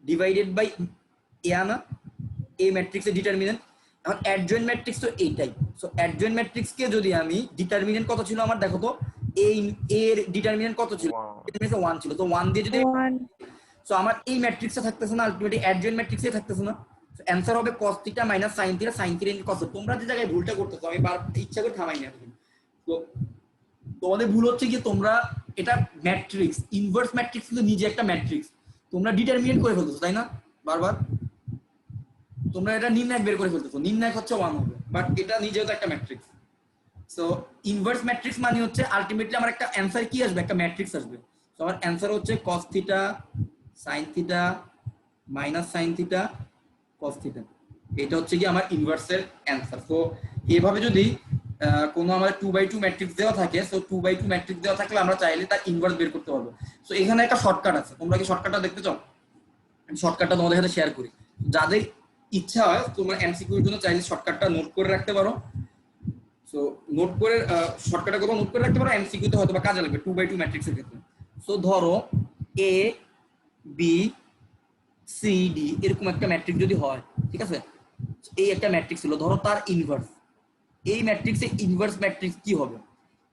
divided by a, না a ম্যাট্রিক্সের ডিটারমিনেন্ট। এখন অ্যাডজয়েন্ট ম্যাট্রিক্স তো এইটাই। সো অ্যাডজয়েন্ট ম্যাট্রিক্সকে যদি আমি, ডিটারমিনেন্ট কত ছিল আমার দেখো তো, এর ডিটারমিনেন্ট কত ছিল? 1 ছিল, তো 1 দিয়ে যদি, 1 সো আমার এই ম্যাট্রিক্সে থাকতেছে না, আলটিমেটলি অ্যাডজয়েন্ট ম্যাট্রিক্সে থাকতেছে না। সো অ্যানসার হবে cos theta minus sin theta sin theta into cos। তোমরা যে জায়গায় ভুলটা করতেছো আমি ইচ্ছা করে থামাই না, তো তোমাদের ভুল হচ্ছে কি, তোমরা এটা ম্যাট্রিক্স, ইনভার্স ম্যাট্রিক্স কিন্তু নিজে একটা ম্যাট্রিক্স, তোমরা ডিটারমিনেন্ট করে ফেলতেছো, তাই না? বারবার তোমরা এটা নির্ণায়ক বের করে ফেলতেছো, নির্ণায়ক হচ্ছে 1 হবে, বাট এটা নিজেও তো একটা ম্যাট্রিক্স। সো ইনভার্স ম্যাট্রিক্স মানে হচ্ছে আলটিমেটলি আমার একটা অ্যানসার কি আসবে, একটা ম্যাট্রিক্স আসবে। সো আমার অ্যানসার হচ্ছে cos theta sin theta minus sin theta cos theta, এটা হচ্ছে কি আমার ইনভার্সের অ্যানসার। সো এভাবে যদি কোনো আমাদের 2/2 ম্যাট্রিক্স দেওয়া থাকে, সো 2/2 ম্যাট্রিক্স দেওয়া থাকলে আমরা চাইলে তার ইনভার্স বের করতে পারবো। সো এখানে একটা শর্টকাট আছে, তোমরা কি শর্টকাটটা দেখতে চাও? আমি শর্টকাটটা তোমাদের সাথে শেয়ার করি, যাদের ইচ্ছা হয় তোমরা এমসিকিউ এর জন্য চাইলে শর্টকাটটা নোট করে রাখতে পারো। সো নোট করে শর্টকাটটা কোথাও নোট করে রাখতে পারো, এমসিকিউ তে হয়তো বা কাজে লাগবে 2/2 ম্যাট্রিক্সের ক্ষেত্রে। সো ধরো a b c d এরকম একটা ম্যাট্রিক্স যদি হয়, ঠিক আছে, এই একটা ম্যাট্রিক্স ছিল, ধরো তার ইনভার্স, এই ম্যাট্রিক্সে ইনভার্স ম্যাট্রিক্স কি হবে?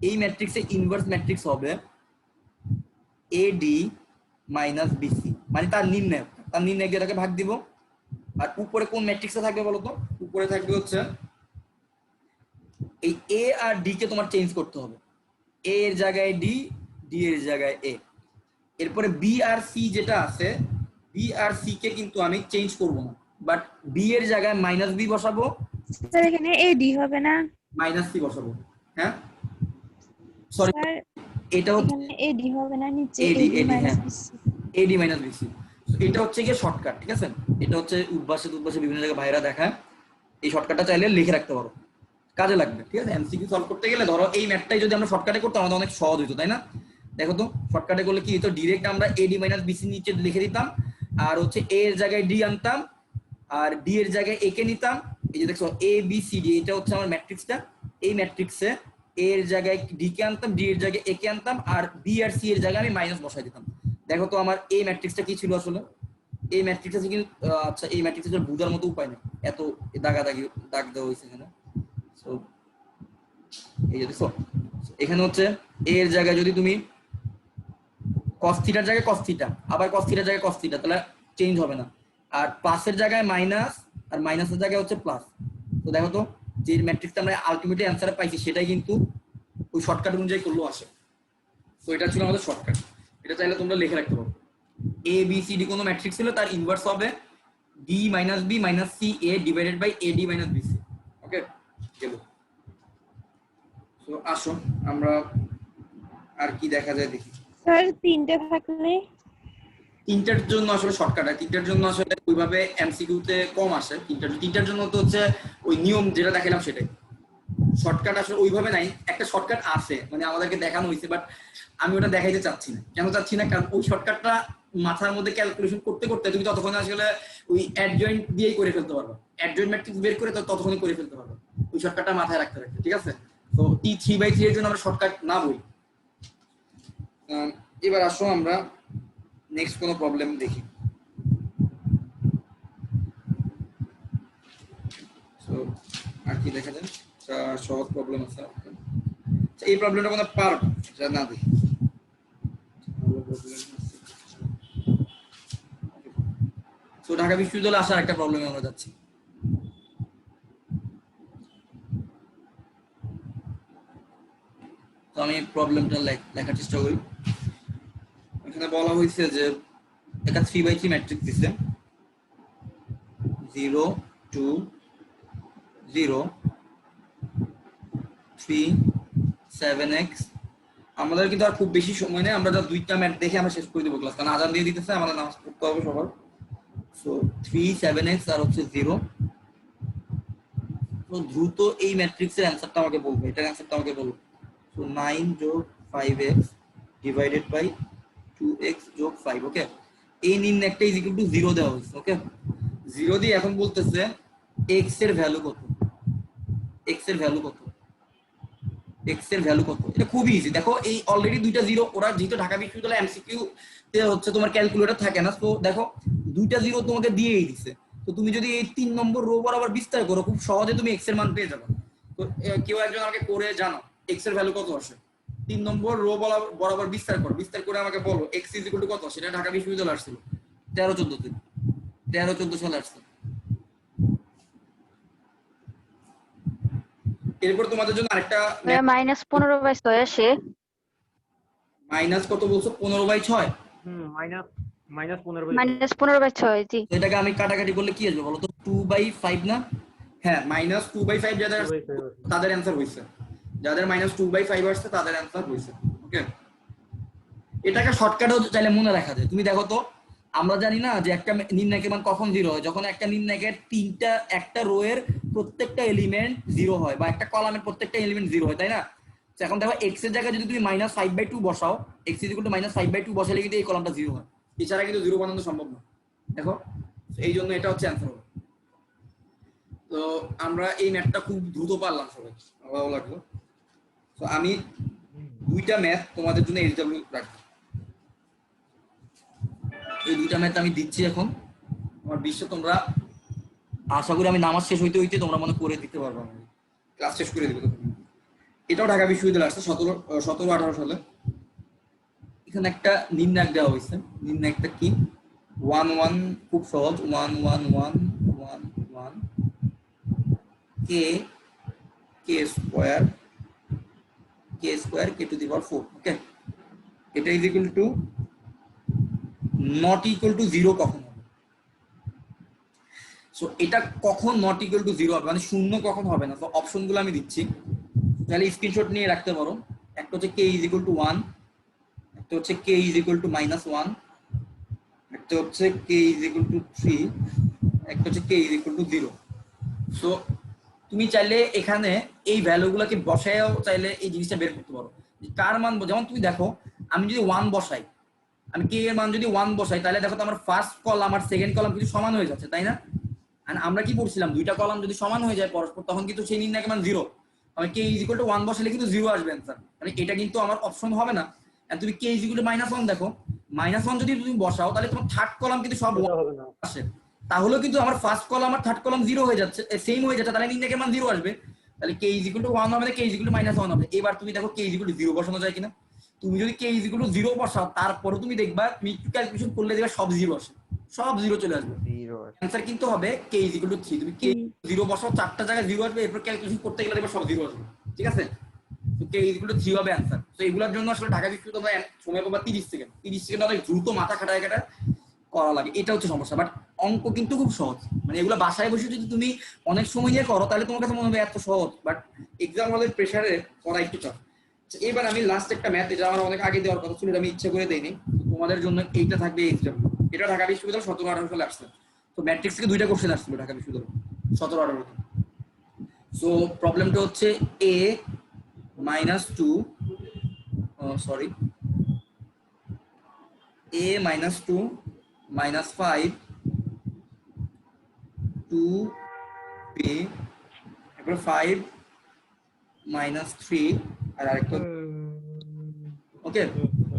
এই ম্যাট্রিক্সে ইনভার্স ম্যাট্রিক্স হবে AD মাইনাস BC, মানে তার নির্ণায়ক, তার নির্ণায়ক দিয়ে তাকে ভাগ দিব। আর উপরে কোন ম্যাট্রিক্সে থাকবে বলো তো? উপরে থাকবে হচ্ছে এই A আর D কে তোমার চেঞ্জ করতে হবে, A এর জায়গায় D, D এর জায়গায় A। এরপরে B আর C যেটা আছে, B আর C কে কিন্তু আমি চেঞ্জ করব না, বাট B এর জায়গায় মাইনাস B বসাবো, স্যার এখানে AD হবে না মাইনাস C বসাবো। হ্যাঁ সরি, স্যার, এটা হচ্ছে এখানে এডি হবে না, নিচে AD, এডি মাইনাস হ্যাঁ। বিসি। AD minus BC. এটা হচ্ছে গিয়ে শর্টকাট, ঠিক আছে? এটা হচ্ছে উদ্ভাসে বিভিন্ন জায়গায় ভাইরা দেখায়। এই শর্টকাটটা চাইলে লিখে রাখতে পারো, কাজে লাগবে, ঠিক আছে? এমসিকিউ সলভ করতে গেলে ধরো এই ম্যাথটাই যদি আমরা শর্টকাটে করতাম আমাদের অনেক সহজ হতো, তাই না? দেখো তো শর্টকাটে করলে কি হতো, ডিরেক্ট আমরা এডি মাইনাস বিসি নিচে লিখে দিতাম, আর হচ্ছে এ এর জায়গায় ডি আনতাম, আর ডি এর জায়গায় এ কে নিতাম। এই যে দেখছো এ বি সি ডি, এটা হচ্ছে আমার ম্যাট্রিক্সটা। এই ম্যাট্রিক্সে এ এর জায়গায় ডি কে আনতাম, ডি এর জায়গায় এ কে আনতাম, আর বি আর সি এর জায়গায় আমি মাইনাস বসাই দিতাম। দেখো তো আমার এই ম্যাট্রিক্সটা কি ছিল আসলে? এই ম্যাট্রিক্স আছে কিন্তু আচ্ছা এই ম্যাট্রিক্সের বোঝার মতো উপায় নেই, এত দাগ দেওয়া হয়েছে এখানে। সো এই যে দেখো এখানে হচ্ছে এ এর জায়গায় যদি তুমি cos থিটার জায়গায় cos থিটা, আবার cos থিটার জায়গায় cos থিটা, তাহলে চেঞ্জ হবে না। আর প্লাসের জায়গায় মাইনাস, আর মাইনাসের জায়গায় হচ্ছে প্লাস। তো দেখো তো যে ম্যাট্রিক্সটা আমরা আলটিমেটলি অ্যানসারে পাইছি সেটাই কিন্তু ওই শর্টকাট অনুযায়ী করলেও আসে। তো এটা ছিল আমাদের শর্টকাট, এটা চাইলে তোমরা লিখে রাখতে পারো। এ বি সি ডি কোনো ম্যাট্রিক্স ছিল, তার ইনভার্স হবে D minus B minus C A divided by A D minus BC. Okay, চলো তো আসো আমরা আর কি দেখা যায় দেখি। স্যার তিনটে থাকলে তিনটার জন্য আসলে শর্টকাট, আর তিনটার জন্য আসলে ওইভাবে এমসিকিউ তে কম আসে। তিনটার জন্য তো হচ্ছে ওই নিয়ম যেটা দেখালাম সেটাই শর্টকাট, আসলে ওইভাবে নাই। একটা শর্টকাট আছে মানে আমাদেরকে দেখানো হয়েছে, বাট আমি ওটা দেখাইতে চাচ্ছি না। কেন চাচ্ছি না? কারণ ওই শর্টকাটটা মাথার মধ্যে ক্যালকুলেশন করতে করতে তুমি ততক্ষণ আসলে ওই অ্যাডজয়েন্ট দিয়েই করে ফেলতে পারবে, অ্যাডজয়েন্ট ম্যাট্রিক্স বের করে ততক্ষণই করে ফেলতে পারবে ওই শর্টকাটটা মাথায় রাখতে রাখতে, ঠিক আছে? তো T3/3 এর জন্য আমরা শর্টকাট না বলি। এবার আসো আমরা নেক্সট কোনো প্রবলেম দেখি। সো আর কি দেখা যায়, সহজ প্রবলেম আছে। এই প্রবলেমটা কোনো পার্ট যা না দেখি। তো ঢাকা বিশ্ববিদ্যালয়ে আসার একটা প্রবলেমে আমরা যাচ্ছি। তো আমি প্রবলেমটা লেখার চেষ্টা করি। এখানে বলা হয়েছে যে একটা 3/3 ম্যাট্রিক্স দিছে, 0 2 0 3 7x। আমাদের কিন্তু আর খুব বেশি সময় নেই, আমরা যা দুইটা ম্যাথ দেখে আমরা শেষ করে দেবো ক্লাস, কারণ আজান দিয়ে দিতেছে, আমাদের নামাজ পড়তে হবে সবার। সো 3 7x আর হচ্ছে 0। তো দ্রুত এই ম্যাট্রিক্সের অ্যানসারটা আমাকে বলবে, এটার অ্যানসারটা আমাকে বলবে। সো 9 যোগ 5x ডিভাইডেড বাই 2x যোগ 5। ওকে, এই নির্ণয়টা ইজ ইকুয়াল টু 0 দেওয়া হয়েছে। ওকে, 0 দিয়ে এখন বলতেছে x এর ভ্যালু কত, x এর ভ্যালু কত, x এর ভ্যালু কত। এটা খুবই ইজি। দেখো এই অলরেডি দুইটা 0, ওরা যেহেতু ঢাকা বিশ্ববিদ্যালয়ে এমসিকিউ তে হচ্ছে তোমার ক্যালকুলেটর থাকে না, তো দেখো দুইটা 0 তোমাকে দিয়েই দিছে। তো তুমি যদি এই 3 নম্বর রো বরাবর বিস্তার করো খুব সহজে তুমি x এর মান পেয়ে যাবে। তো কেউ একজন আমাকে করে জানো x এর ভ্যালু কত আসে। 3 নম্বর রো বরাবর বিস্তার করো, বিস্তার করে আমাকে বলো x ইজ ইকুয়াল টু কত। সেটা ঢাকা বিশ্ববিদ্যালয়ে আসছিল 13-14 সালে আসছে। এরপর তোমাদের জন্য আরেকটা -15/6 আসে। মাইনাস কত বলছো? 15/6। -15/6 জি। এটাকে আমি কাটাকাটি করলে কি আসবে বলো তো? 2/5 না? হ্যাঁ, -2/5 যাদের তাদের অ্যানসার হইছে, যাদের -2/5 আসছে তাদের অ্যানসার হইছে। ওকে, এটাকে শর্টকাটও চাইলে মনে রাখা যায়। তুমি দেখো তো আমরা জানি না যে একটা নির্ণায়কের মান কখন 0 হয়, যখন একটা নির্ণায়কের একটা রো এর প্রত্যেকটা এলিমেন্ট 0 হয়, বা একটা কলামের প্রত্যেকটা এলিমেন্ট 0 হয়, তাই না? তো এখন দেখো x এর জায়গায় যদি তুমি -5/2 বসাও, x = -5/2 বসালে কিন্তু এই কলামটা 0 হয়, এছাড়া কিন্তু 0 বানানো সম্ভব না। দেখো এই জন্য এটা হচ্ছে অ্যানসার হবে। তো আমরা এই ম্যাথটা খুব দ্রুত পারলাম সবাই, ভালো লাগলো। তো আমি দুইটা ম্যাথ তোমাদের জন্য এলিজিবল রাখবো। এই দুইটা ম্যাথ আমি দিচ্ছি এখন। আমার বিশ্বাস তোমরা, আশা করি আমি নামাজ শেষ হইতে হইতে তোমরা মনে করে দিতে পারবো, আমি ক্লাস শেষ করে দিব। এটাও ঢাকা বিশ্ববিদ্যালয় আসছে 17-18 সালে। এখানে একটা নির্ণায়ক দেওয়া হয়েছে। নির্ণায়কটা কি? 1 1, খুব সহজ, 1 1 1 1 1 k square k to the power 4। Okay, এটা is equal to not equal to 0 কখন হবে? সো এটা কখন নট ইকুয়াল টু 0 হবে, মানে শূন্য কখন হবে না? তো অপশনগুলো আমি দিচ্ছি, তাহলে স্ক্রিনশট নিয়ে রাখতে পারো। একটা হচ্ছে k = 1, একটা হচ্ছে k ইজ ইকুয়াল টু -1, একটা হচ্ছে k ইজ ইকুয়াল টু 3, একটা হচ্ছে k is equal to 0। So তুমি চাইলে এখানে এই ভ্যালুগুলোকে বসায়ও চাইলে এই জিনিসটা বের করতে পারো যে কার মান, যেমন তুমি দেখো আমি যদি 1 বসাই, আমি k এর মান যদি 1 বসাই, তাহলে দেখো তো আমার ফার্স্ট কলাম আর সেকেন্ড কলাম কিন্তু সমান হয়ে যাচ্ছে, তাই না? আর আমরা কি বলছিলাম, দুইটা কলাম যদি সমান হয়ে যায় পরস্পর, তখন কিন্তু সেই নির্ণায়ক মান 0। আমি k ইজ ইকুয়াল টু 1 বসালে কিন্তু 0 আসবে অ্যানসার, মানে এটা কিন্তু আমার অপশন হবে না। আর তুমি k ইজ ইকুয়াল টু -1 দেখো, -1 যদি তুমি বসাও তাহলে তোমার থার্ড কলাম কিন্তু সব 1 আসে, তাহলে কিন্তু আমার ফার্স্ট কলাম আর থার্ড কলাম 0 হয়ে যাচ্ছে, সেম হয়ে যাচ্ছে, তাহলে নির্ণায়কের মান 0 আসবে। তাহলে k ইজ ইকুয়াল টু 1 হবে না, k ইজ ইকুয়াল টু -1 হবে। এবার তুমি দেখো k ইজ ইকুয়াল টু 0 বসানো যায় কিনা। তুমি যদি k ইজ ইকুয়াল টু 0 বসাও, তারপরে তুমি দেখবা তুমি একটু ক্যালকুলেশন করলে দেখবা সব 0 আসে, সব 0 চলে আসবে। অ্যানসার কিন্তু হবে k ইজ ইকুয়াল টু 3। তুমি k 0 বসাও, চারটা জায়গায় 0 আসবে, এরপর ক্যালকুলেশন করতে গেলে দেখবা সব 0 আসবে, ঠিক আছে? তো k ইজ ইকুয়াল টু 3 হবে অ্যানসার। তো এগুলোর জন্য আসলে ঢাকা বিশ্ববিদ্যালয়ে তোমরা সময় পাবা 30 সেকেন্ড। 30 সেকেন্ড অনেক দ্রুত মাথা খাটায় করা লাগে, এটা হচ্ছে সমস্যা। বাট অঙ্ক কিন্তু খুব সহজ, মানে এগুলো বাসায় বসে যদি তুমি অনেক সময় নিয়ে করো তাহলে তোমার কাছে মনে হবে এত সহজ, বাট এক্সাম হলের প্রেসারে করা একটু চাপ। এবার আমি লাস্ট একটা ম্যাথ, এটা আমার অনেক আগে দেওয়ার কথা ছিল, আমি ইচ্ছা করে দেইনি। তোমাদের জন্য এইটা থাকবে এক্সাম, এটা ঢাকা বিশ্ববিদ্যালয় 17-18 সালে আসছে। তো ম্যাট্রিক্স থেকে 2টা কোশ্চেন আসছিল ঢাকা বিশ্ববিদ্যালয় 17-18। সো প্রবলেমটা হচ্ছে a -2 সরি a -2 -5 2b, এরপর 5 -3 আর আরেকটা। ওকে,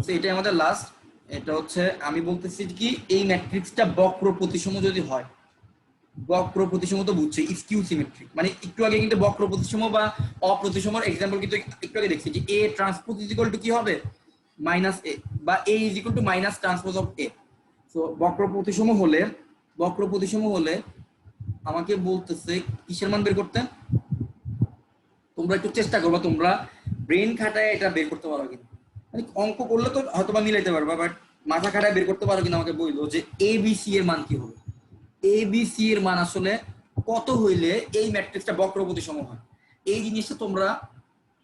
সো এটাই আমাদের লাস্ট। এটা হচ্ছে আমি বলতেছি কি, এই ম্যাট্রিক্সটা বক্র প্রতিসম যদি হয়, বক্র প্রতিসম তো বুঝছে, স্কিউ সিমেট্রিক, মানে একটু আগে কিন্তু বক্র প্রতিসম বা অপ্রতিসমর এক্সাম্পল কিন্তু একটু আগে দেখছি যে a transpose is equal to কি হবে, -a, বা a is equal to minus transpose of a। So বক্র প্রতিসম হলে আমাকে বলতেছে কিসের মান বের করতে। তোমরা একটু চেষ্টা করবা, তোমরা ব্রেন খাটায় এটা বের করতে পারো কিনা, মানে অঙ্ক করলে তো হয়তো বা মিলাইতে পারবা, বাট মাথা খাটায় বের করতে পারো কিনা আমাকে বললো যে ABC এর মান কি হবে। ABC এর মান আসলে কত হইলে এই ম্যাট্রিক্সটা বক্র প্রতিসম হয়, এই জিনিসটা তোমরা,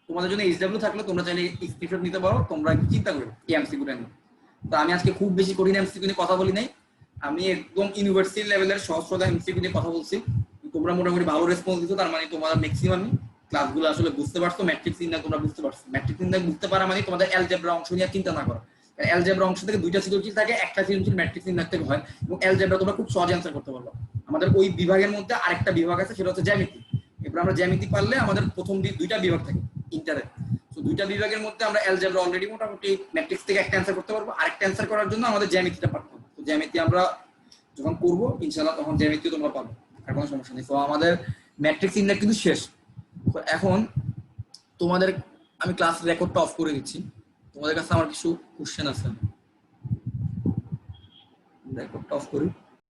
তোমাদের জন্য HW থাকলে তোমরা চাইলে স্ক্রিনশট নিতে পারো, তোমরা একটু চিন্তা করো এই এমসিকিউটা নিয়ে। তো আমি আজকে খুব বেশি কঠিন এমসিকিউ নিয়ে কথা বলি নাই, আমি একদম ইউনিভার্সিটি লেভেলের সহজ সরল এমসিকিউ নিয়ে কথা বলছি। তোমরা মোটামুটি ভালো রেসপন্স দিছো, তার মানে তোমরা ম্যাক্সিমাম ক্লাসগুলো আসলে বুঝতে পারছো, ম্যাট্রিক্স নির্ণয় তোমরা বুঝতে পারছো। ম্যাট্রিক্স নির্ণয় বুঝতে পারা মানে তোমাদের অ্যালজেব্রা অংশ নিয়ে চিন্তা না করো। অ্যালজেব্রা অংশ থেকে 2টা সৃজনশীল থাকে, একটা সৃজনশীল ম্যাট্রিক্স নির্ণয় থেকে হয়, এবং অ্যালজেব্রা তোমরা খুব সহজে অ্যানসার করতে পারবে। আমাদের ওই বিভাগের মধ্যে আরেকটা বিভাগ আছে, সেটা হচ্ছে জ্যামিতি। এবার আমরা জ্যামিতি পারলে আমাদের প্রথম 2টা বিভাগ থাকে ইন্টারে। তো 2টা বিভাগের মধ্যে আমরা অ্যালজেব্রা অলরেডি মোটামুটি ম্যাট্রিক্স থেকে একটা অ্যানসার করতে পারবো, আরেকটা অ্যানসার করার জন্য আমাদের জ্যামিতিটা পারতে হবে। তো জ্যামিতি আমরা যখন করবো ইনশাআল্লাহ তখন জ্যামিতিও তোমরা পাবে, আর কোনো সমস্যা নেই। তো আমাদের ম্যাট্রিক্স নির্ণয় কিন্তু শেষ। তো এখন তোমাদের আমি ক্লাস রেকর্ডটা অফ করে দিচ্ছি, তোমাদের কাছে আমার কিছু কোশ্চেন আছে, রেকর্ডটা অফ করি।